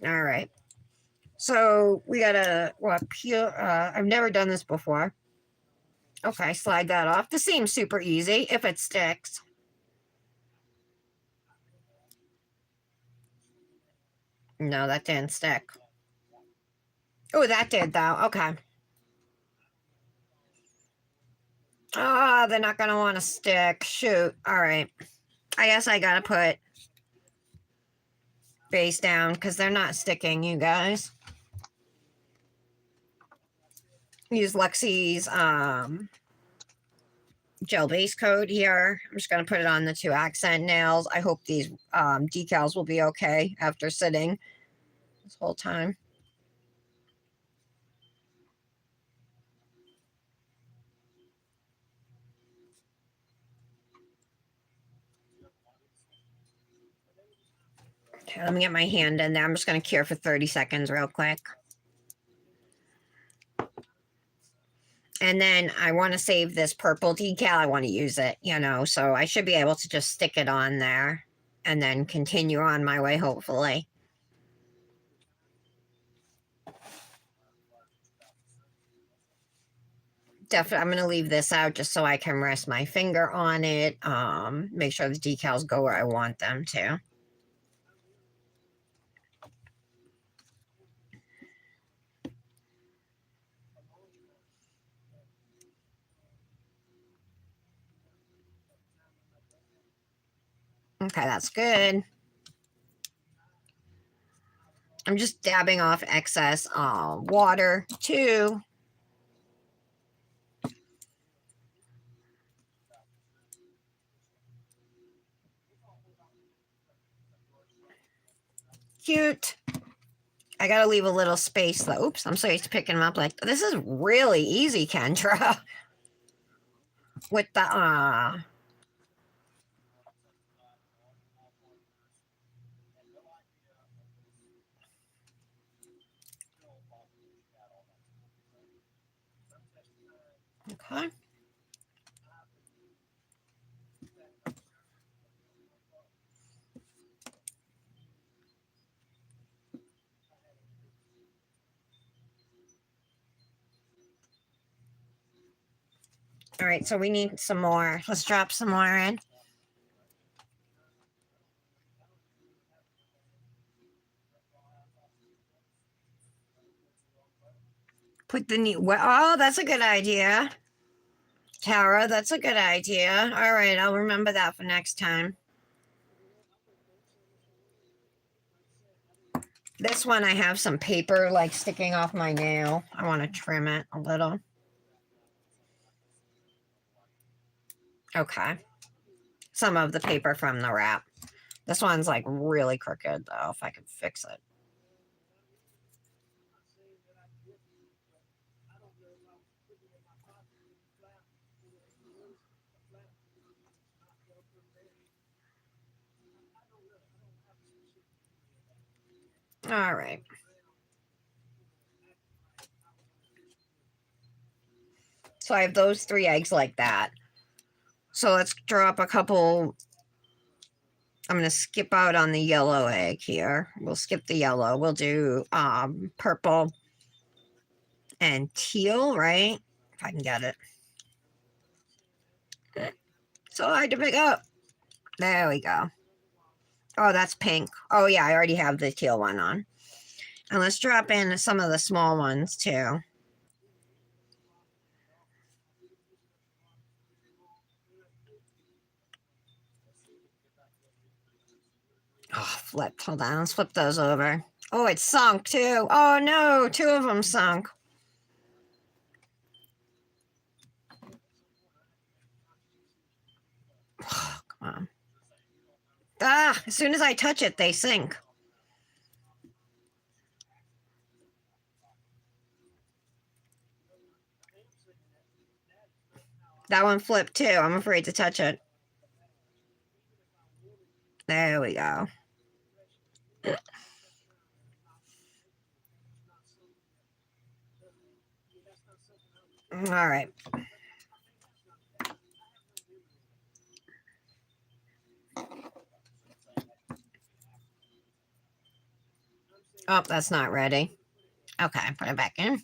All right. So we gotta peel. I've never done this before. Okay, slide that off. This seems super easy if it sticks. No, that didn't stick. Oh, that did though. Okay. Oh, they're not gonna want to stick. Shoot. All right. I guess I gotta put base down because they're not sticking, you guys. Use Lexi's gel base coat here. I'm just gonna put it on the 2 accent nails. I hope these decals will be okay after sitting this whole time. Okay, let me get my hand in there. I'm just going to cure for 30 seconds real quick. And then I want to save this purple decal. I want to use it, so I should be able to just stick it on there and then continue on my way, hopefully. Definitely, I'm going to leave this out just so I can rest my finger on it. Make sure the decals go where I want them to. Okay, that's good. I'm just dabbing off excess water too. Cute. I gotta leave a little space though. Oops, I'm so used to picking them up like this is really easy, Kendra. With the okay. All right, so we need some more. Let's drop some more in. Put the new, oh, that's a good idea. Tara, that's a good idea. All right, I'll remember that for next time. This one, I have some paper like sticking off my nail. I want to trim it a little. Okay. Some of the paper from the wrap. This one's like really crooked though, if I could fix it. All right. So I have those 3 eggs like that. So let's drop a couple. I'm going to skip out on the yellow egg here. We'll skip the yellow. We'll do purple and teal, right? If I can get it. So I had to pick up. There we go. Oh, that's pink. Oh, yeah, I already have the teal one on. And let's drop in some of the small ones too. Oh, flipped. Hold on. Let's flip those over. Oh, it's sunk too. Oh, no. 2 of them sunk. Oh, come on. Ah, as soon as I touch it, they sink. That one flipped too. I'm afraid to touch it. There we go. All right. Oh, that's not ready. Okay, put it back in.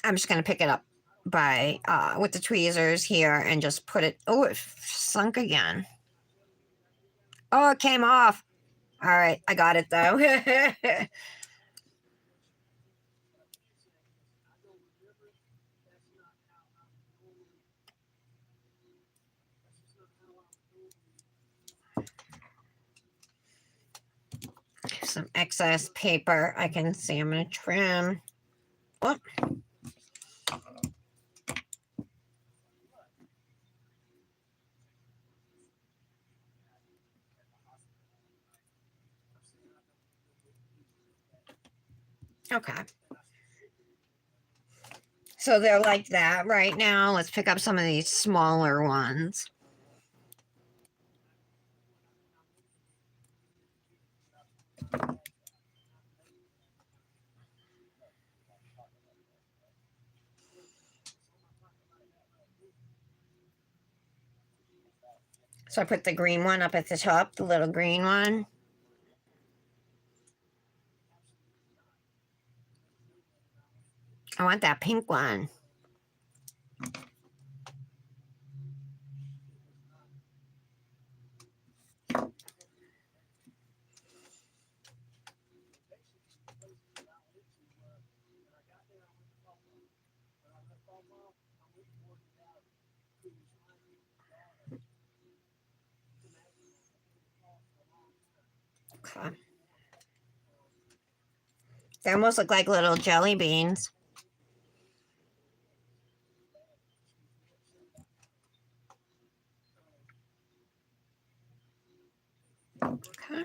I'm just going to pick it up by with the tweezers here and just put it. Oh, it sunk again. Oh, it came off. All right, I got it though. Some excess paper. I can see. I'm going to trim. Oh. Okay. So they're like that right now. Let's pick up some of these smaller ones. So I put the green one up at the top, the little green one. I want that pink one. Okay. They almost look like little jelly beans. Okay.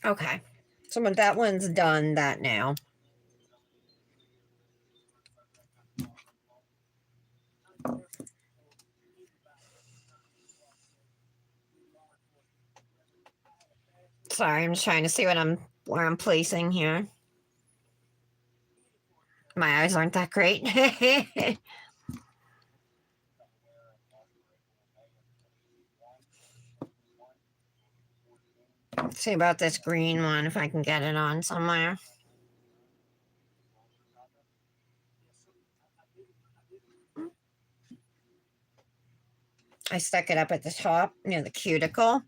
Okay. So when that one's done, that now. Sorry, I'm just trying to see where I'm placing here. My eyes aren't that great. Let's see about this green one, if I can get it on somewhere. I stuck it up at the top near the cuticle.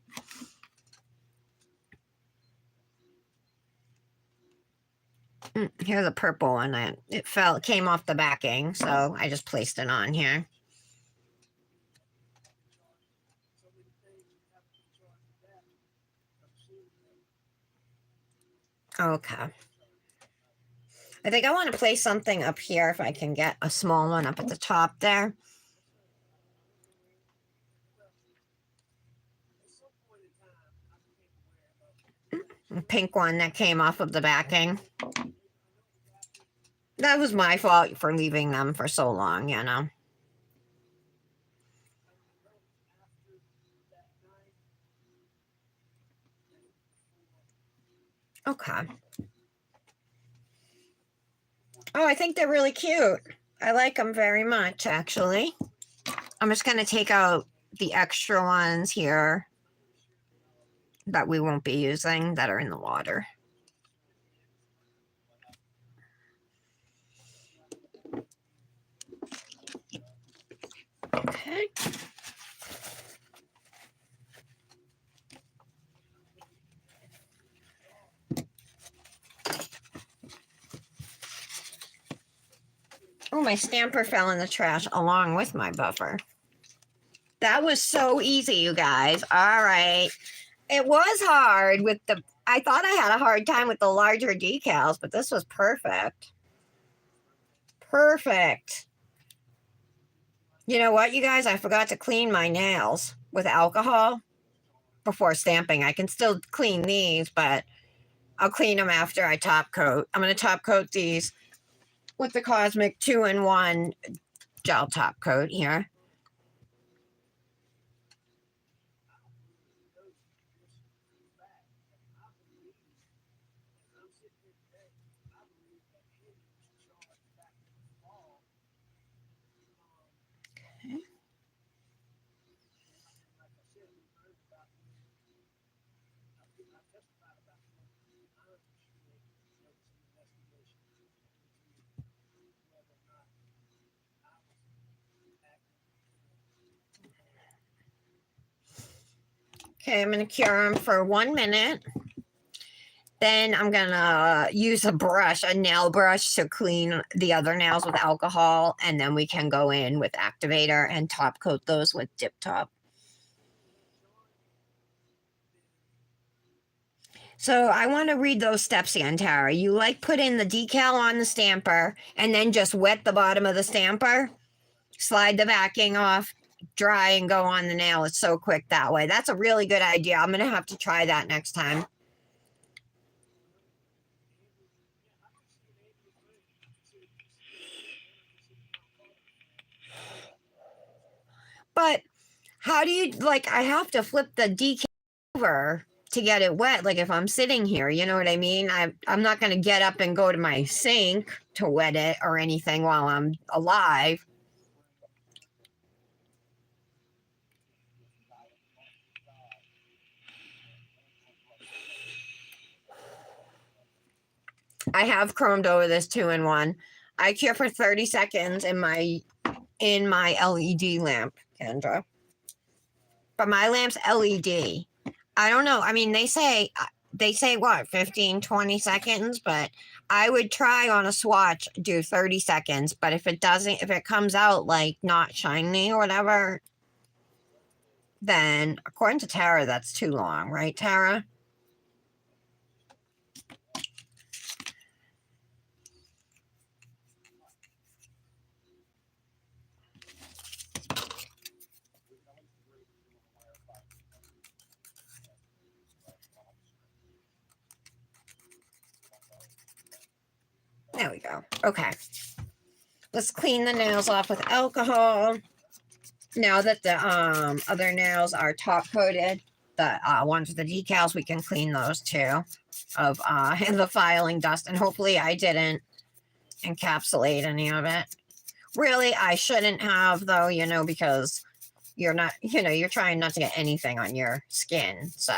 Here's the purple one. It came off the backing, so I just placed it on here. Okay. I think I want to place something up here if I can get a small one up at the top there. A pink one that came off of the backing. That was my fault for leaving them for so long, you know. Okay. Oh, I think they're really cute. I like them very much, actually. I'm just going to take out the extra ones here that we won't be using that are in the water. Okay. Oh, my stamper fell in the trash along with my buffer. That was so easy, you guys. All right. It was hard with I thought I had a hard time with the larger decals, but this was perfect. Perfect. You know what, you guys? I forgot to clean my nails with alcohol before stamping. I can still clean these, but I'll clean them after I top coat. I'm going to top coat these with the Cosmic 2-in-1 gel top coat here. Okay, I'm going to cure them for 1 minute. Then I'm going to use a nail brush to clean the other nails with alcohol. And then we can go in with activator and top coat those with Dip Top. So I want to read those steps again, Tara. You put in the decal on the stamper and then just wet the bottom of the stamper, slide the backing off, dry, and go on the nail. It's so quick that way. That's a really good idea. I'm going to have to try that next time. But how do you, I have to flip the decal over to get it wet. If I'm sitting here, you know what I mean? I'm not going to get up and go to my sink to wet it or anything while I'm alive. I have chromed over this 2-in-1. I cure for 30 seconds in my LED lamp, Kendra. But my lamp's LED. I don't know. I mean, they say what, 15, 20 seconds, but I would try on a swatch, do 30 seconds. But if it comes out not shiny or whatever, then according to Tara, that's too long, right, Tara? There we go. Okay. Let's clean the nails off with alcohol. Now that the other nails are top coated, the ones with the decals, we can clean those too of the filing dust. And hopefully I didn't encapsulate any of it. Really, I shouldn't have though, because you're not, you're trying not to get anything on your skin. So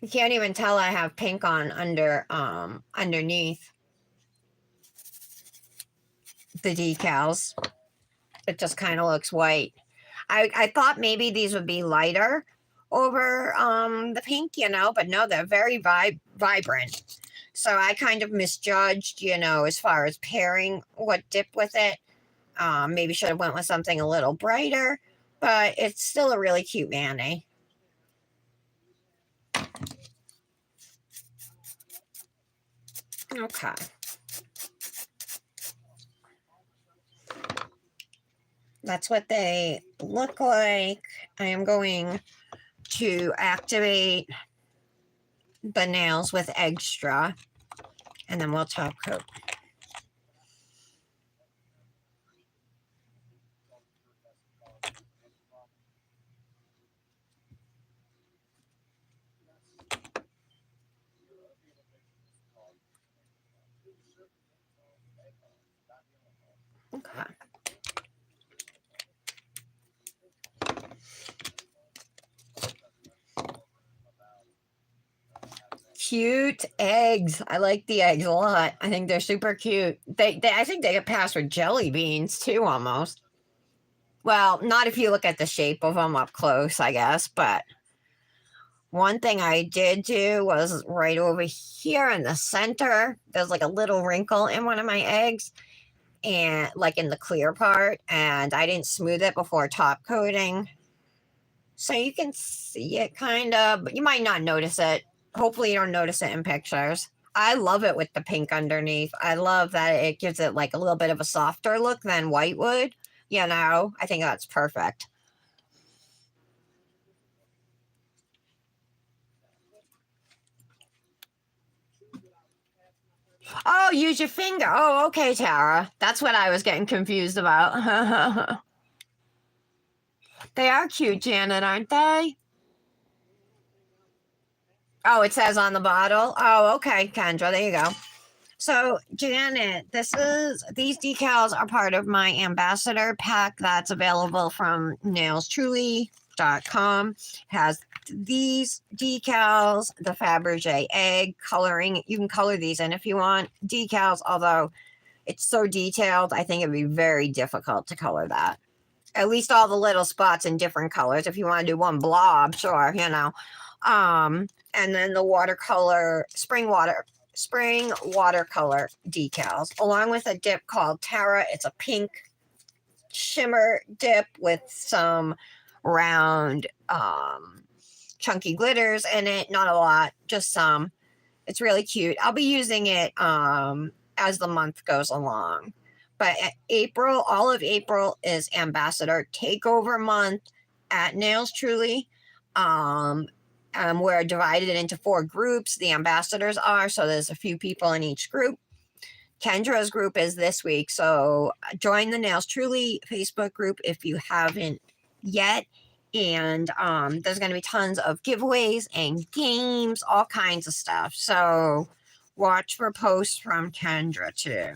you can't even tell I have pink on underneath the decals. It just kind of looks white. I thought maybe these would be lighter over the pink, but no, they're very vibrant. So I kind of misjudged, as far as pairing what dip with it. Maybe should have went with something a little brighter, but it's still a really cute mani. Okay. That's what they look like. I am going to activate the nails with extra, and then we'll top coat. Okay. Cute eggs. I like the eggs a lot. I think they're super cute. I think they get passed for jelly beans too, almost. Well, not if you look at the shape of them up close, I guess. But one thing I did do was right over here in the center. There's like a little wrinkle in one of my eggs, and like in the clear part, and I didn't smooth it before top coating. So you can see it kind of, but you might not notice it. Hopefully you don't notice it in pictures. I love it with the pink underneath. I love that it gives it like a little bit of a softer look than white would. I think that's perfect. Oh, use your finger. Oh, okay, Tara. That's what I was getting confused about. They are cute, Janet, aren't they? Oh, it says on the bottle. Oh, okay, Kendra. There you go. So, Janet, these decals are part of my ambassador pack that's available from nailstruly.com. Has these decals, the Fabergé egg coloring. You can color these in if you want decals, although it's so detailed, I think it'd be very difficult to color that. At least all the little spots in different colors. If you want to do one blob, sure. And then the watercolor spring watercolor decals, along with a dip called Tara. It's a pink shimmer dip with some round chunky glitters in it. Not a lot, just some. It's really cute. I'll be using it as the month goes along. But all of April is Ambassador Takeover Month at Nails Truly. We're divided into 4 groups. The ambassadors are, so there's a few people in each group. Kendra's group is this week, so join the Nails Truly Facebook group if you haven't yet. And there's going to be tons of giveaways and games, all kinds of stuff. So watch for posts from Kendra too.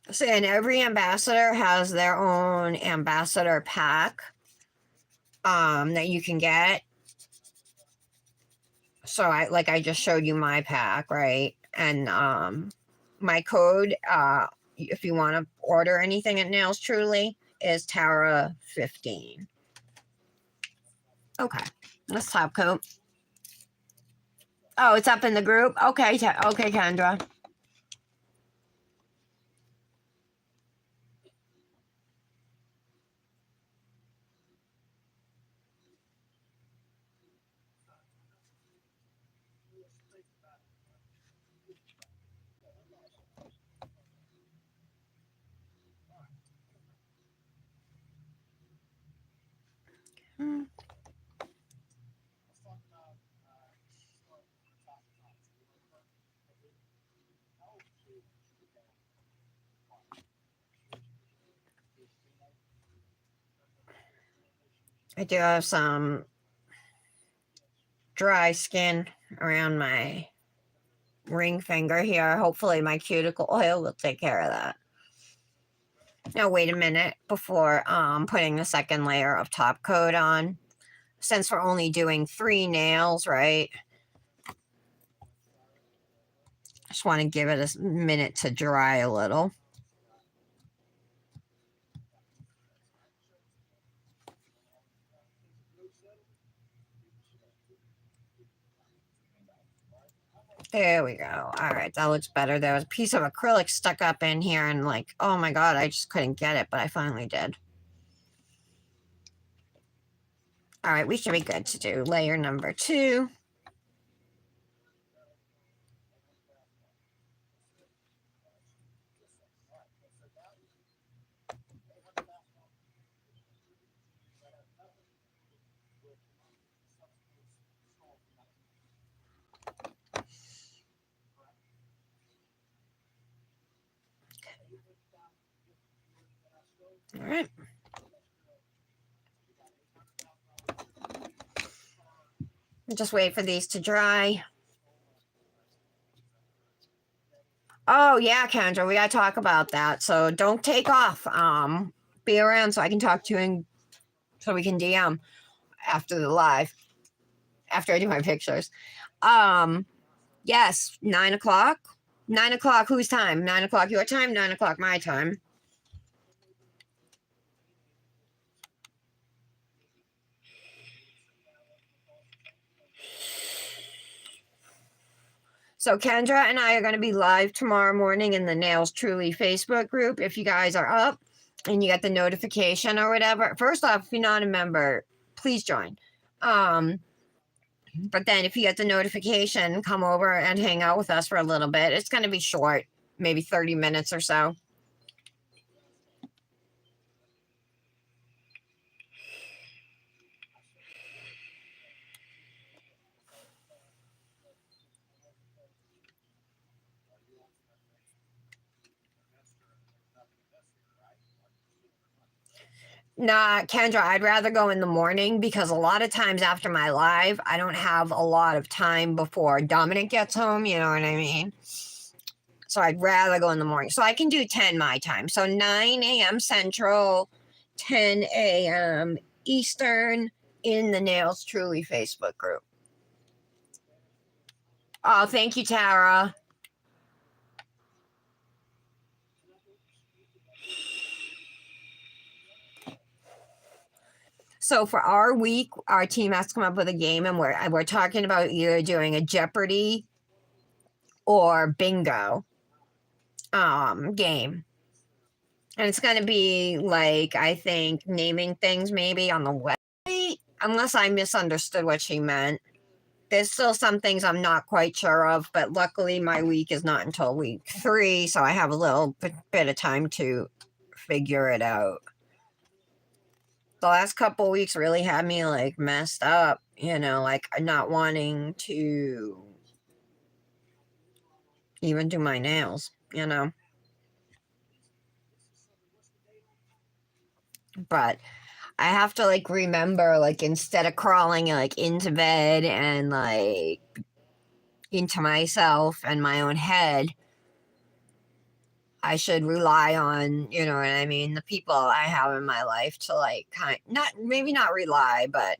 So, and every ambassador has their own ambassador pack that you can get. So I just showed you my pack, right? And my code, if you want to order anything at Nails Truly, is Tara15. Okay, let's top coat. Oh, it's up in the group. Okay, okay, Kendra. I do have some dry skin around my ring finger here. Hopefully my cuticle oil will take care of that. Now wait a minute before putting the second layer of top coat on. Since we're only doing 3 nails, right? Just want to give it a minute to dry a little. There we go. All right, that looks better. There was a piece of acrylic stuck up in here and like, oh my God, I just couldn't get it, but I finally did. All right, we should be good to do layer number 2. All right. Just wait for these to dry. Oh yeah, Kendra, we gotta talk about that. So don't take off. Be around so I can talk to you and so we can DM after the live. After I do my pictures. Yes, 9 o'clock. 9 o'clock, whose time? 9 o'clock your time, 9 o'clock my time. So Kendra and I are going to be live tomorrow morning in the Nails Truly Facebook group. If you guys are up and you get the notification or whatever, first off, if you're not a member, please join. But then if you get the notification, come over and hang out with us for a little bit. It's going to be short, maybe 30 minutes or so. Nah, Kendra, I'd rather go in the morning because a lot of times after my live, I don't have a lot of time before Dominic gets home. You know what I mean? So I'd rather go in the morning. So I can do 10 my time. So 9 a.m. Central, 10 a.m. Eastern in the Nails Truly Facebook group. Oh, thank you, Tara. So for our week, our team has to come up with a game, and we're talking about either doing a Jeopardy or bingo game. And it's going to be like, I think, naming things maybe on the website, unless I misunderstood what she meant. There's still some things I'm not quite sure of, but luckily my week is not until week 3, so I have a little bit of time to figure it out. The last couple weeks really had me like messed up, like not wanting to even do my nails. But I have to like remember, like, instead of crawling like into bed and like into myself and my own head, I should rely on, you know what I mean, the people I have in my life to like maybe not rely, but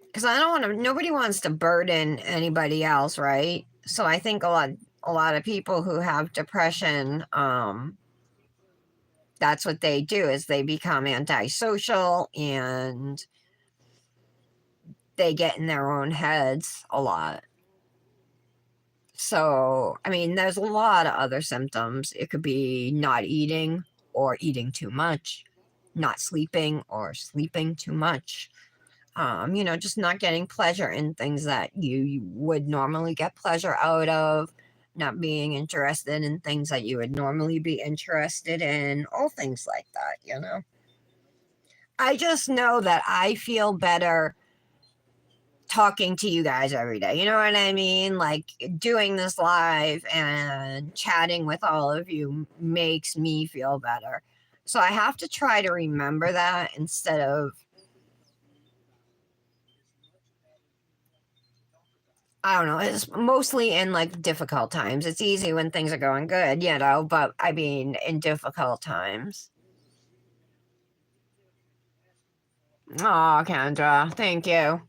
because I don't want to, nobody wants to burden anybody else, right? So I think a lot of people who have depression, that's what they do is they become antisocial and they get in their own heads a lot. So, I mean, there's a lot of other symptoms. It could be not eating or eating too much, not sleeping or sleeping too much. Just not getting pleasure in things that you would normally get pleasure out of, not being interested in things that you would normally be interested in, all things like that. I just know that I feel better talking to you guys every day. You know what I mean? Like doing this live and chatting with all of you makes me feel better. So I have to try to remember that instead of, I don't know, it's mostly in like difficult times. It's easy when things are going good, you know, but I mean, in difficult times. Oh, Kendra, thank you.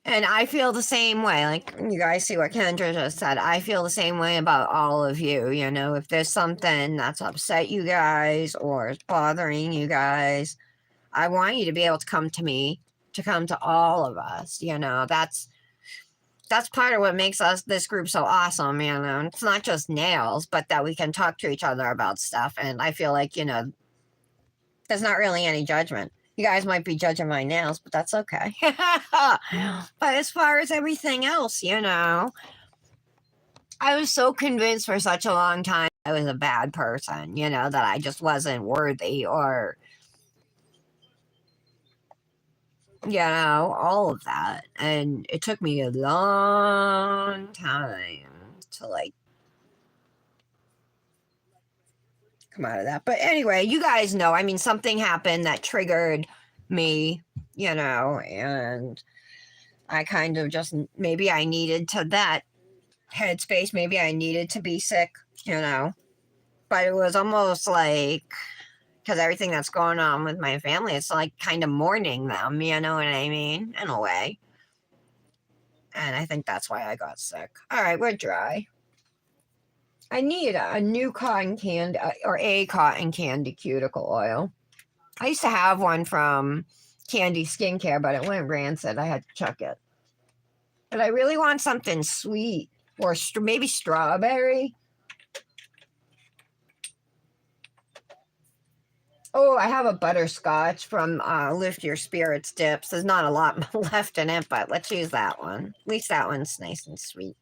And I feel the same way. Like you guys see what Kendra just said. I feel the same way about all of you. You know, if there's something that's upset you guys or is bothering you guys, I want you to be able to come to me, to come to all of us. You know, that's part of what makes us this group so awesome. You know, it's not just nails, but that we can talk to each other about stuff. And I feel like, you know, there's not really any judgment. You guys might be judging my nails, but that's okay. But as far as everything else, you know, I was so convinced for such a long time I was a bad person, you know, that I just wasn't worthy or, you know, all of that. And it took me a long time to like come out of that. But anyway, you guys know, I mean, something happened that triggered me, you know, and I kind of just maybe I needed to that headspace. Maybe I needed to be sick, you know. But it was almost like because everything that's going on with my family, it's like kind of mourning them, you know what I mean? In a way. And I think that's why I got sick. All right, we're dry. I need a new cotton candy or a cotton candy cuticle oil. I used to have one from Candy Skincare, but it went rancid. I had to chuck it. But I really want something sweet or maybe strawberry. Oh, I have a butterscotch from Lift Your Spirits Dips. There's not a lot left in it, but let's use that one. At least that one's nice and sweet.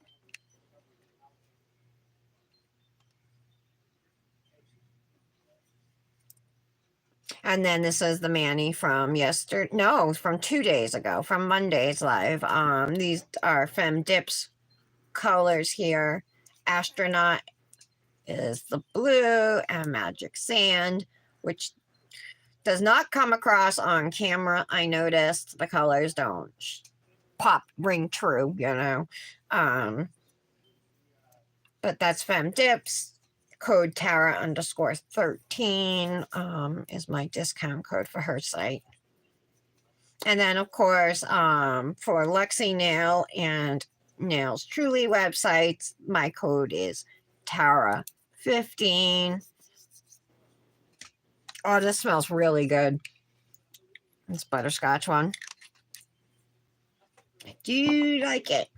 And then this is the Manny from yesterday. No, from 2 days ago, from Monday's live. These are Femme Dips colors here. Astronaut is the blue and Magic Sand, which does not come across on camera. I noticed the colors don't pop ring true, you know. But that's Femme Dips. Code Tara underscore 13 is my discount code for her site. And then of course, for Lexi Nail and Nails Truly websites, my code is Tara 15. Oh, this smells really good. This butterscotch one. I do like it.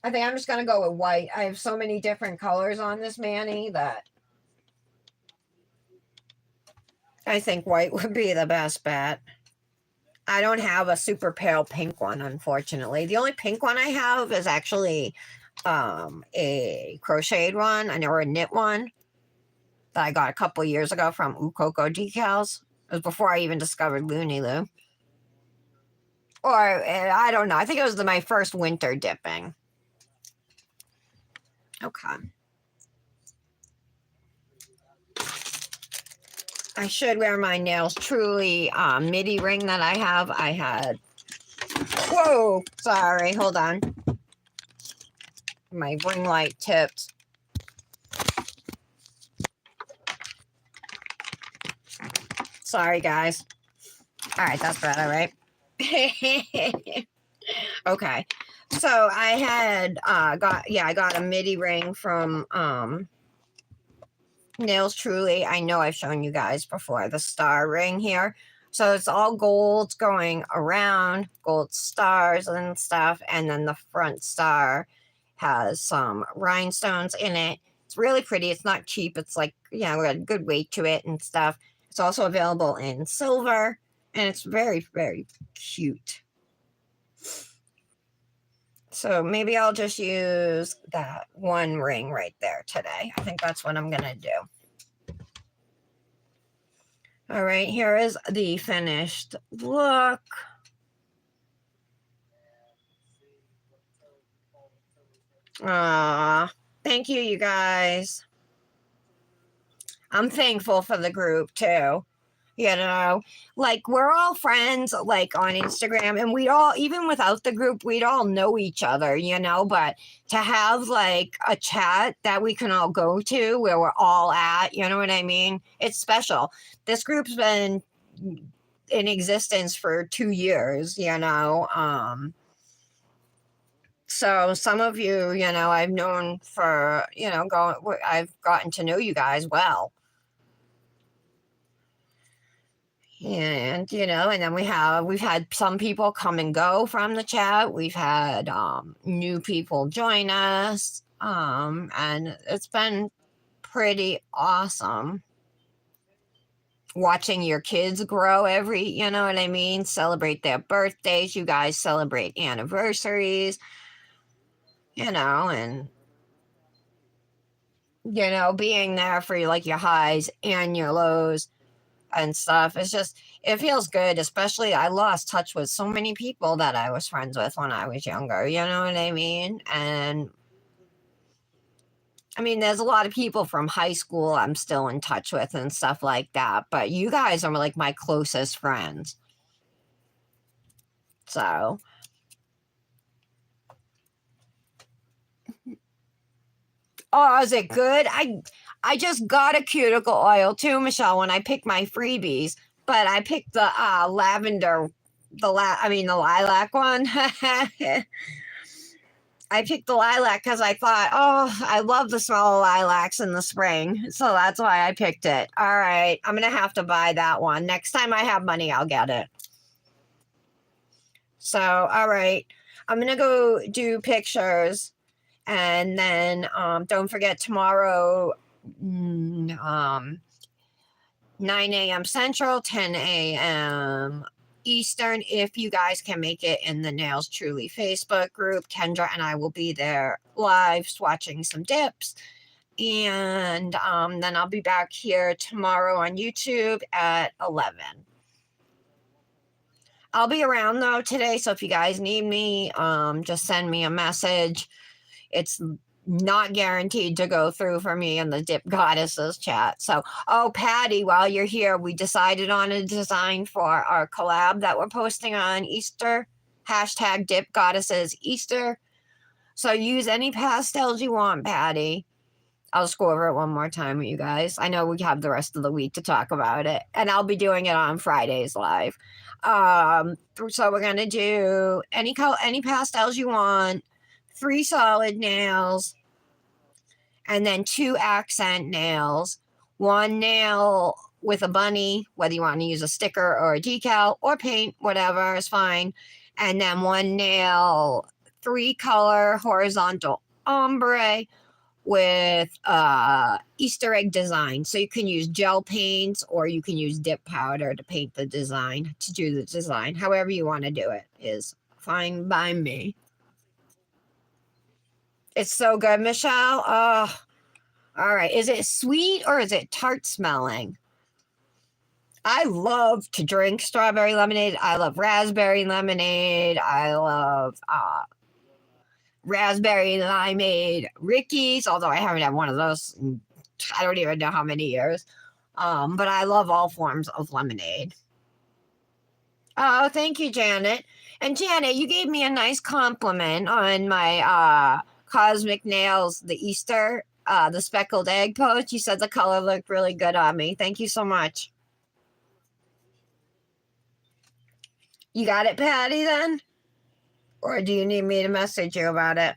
I think I'm just going to go with white. I have so many different colors on this Manny that I think white would be the best bet. I don't have a super pale pink one, unfortunately. The only pink one I have is actually a crocheted one or a knit one that I got a couple years ago from Ukoko Decals. It was before I even discovered Looney Loo. Or I don't know. I think it was my first winter dipping. Okay. I should wear my Nails Truly midi ring that I have. I had. Whoa! Sorry. Hold on. My ring light tipped. Sorry, guys. All right, that's better, right? Okay. So I had I got a midi ring from Nails Truly. I know I've shown you guys before the star ring here. So it's all gold going around, gold stars and stuff. And then the front star has some rhinestones in it. It's really pretty. It's not cheap. It's like, you know, got a good weight to it and stuff. It's also available in silver and it's very, very cute. So maybe I'll just use that one ring right there today. I think that's what I'm going to do. All right, here is the finished look. Thank you, you guys. I'm thankful for the group too. You know, like we're all friends, like on Instagram, and we all, even without the group, we'd all know each other, you know. But to have like a chat that we can all go to where we're all at, you know what I mean? It's special. This group's been in existence for 2 years, you know. So some of you, you know, I've known for, you know, I've gotten to know you guys well. And you know, and then we've had some people come and go from the chat. We've had new people join us, and it's been pretty awesome watching your kids grow every, you know what I mean, celebrate their birthdays. You guys celebrate anniversaries, you know, and you know, being there for like your highs and your lows and stuff. It's just, it feels good, especially I lost touch with so many people that I was friends with when I was younger, you know what I mean? And I mean, there's a lot of people from high school I'm still in touch with and stuff like that, but you guys are like my closest friends. So, oh, is it good? I just got a cuticle oil too, Michelle, when I picked my freebies, but I picked the lavender, the lilac one. I picked the lilac because I thought, oh, I love the smell of lilacs in the spring. So that's why I picked it. All right. I'm going to have to buy that one. Next time I have money, I'll get it. So, all right. I'm going to go do pictures. And then don't forget tomorrow, 9 a.m. Central, 10 a.m. Eastern, if you guys can make it in the Nails Truly Facebook group. Kendra and I will be there live swatching some dips. And then I'll be back here tomorrow on YouTube at 11. I'll be around though today, so if you guys need me, just send me a message. It's not guaranteed to go through for me in the Dip Goddesses chat. So, oh, Patty, while you're here, we decided on a design for our collab that we're posting on Easter. Hashtag Dip Goddesses Easter. So use any pastels you want, Patty. I'll just go over it one more time with you guys. I know we have the rest of the week to talk about it, and I'll be doing it on Fridays live. So we're gonna do any pastels you want, 3 solid nails, and then 2 accent nails. 1 nail with a bunny, whether you want to use a sticker or a decal or paint, whatever is fine. And then 1 nail, 3 color horizontal ombre with Easter egg design. So you can use gel paints or you can use dip powder to paint the design, to do the design. However you want to do it is fine by me. It's so good, Michelle. Oh, all right. Is it sweet or is it tart smelling? I love to drink strawberry lemonade. I love raspberry lemonade. I love raspberry limeade, Ricky's, although I haven't had one of those in, I don't even know how many years. But I love all forms of lemonade. Oh, thank you, Janet. And Janet, you gave me a nice compliment on my Cosmic Nails, the Easter, the speckled egg post. You said the color looked really good on me. Thank you so much. You got it, Patty, then? Or do you need me to message you about it?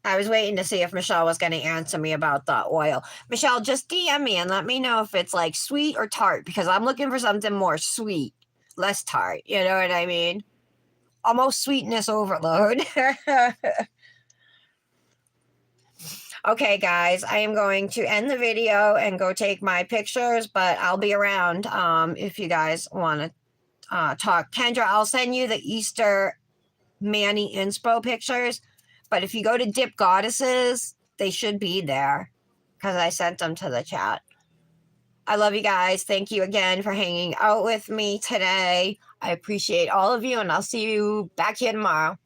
I was waiting to see if Michelle was going to answer me about the oil. Michelle, just DM me and let me know if it's like sweet or tart, because I'm looking for something more sweet, less tart. You know what I mean? Almost sweetness overload. Okay, guys, I am going to end the video and go take my pictures, but I'll be around if you guys want to talk. Kendra, I'll send you the Easter Manny inspo pictures, but if you go to Dip Goddesses, they should be there because I sent them to the chat. I love you guys. Thank you again for hanging out with me today. I appreciate all of you, and I'll see you back here tomorrow.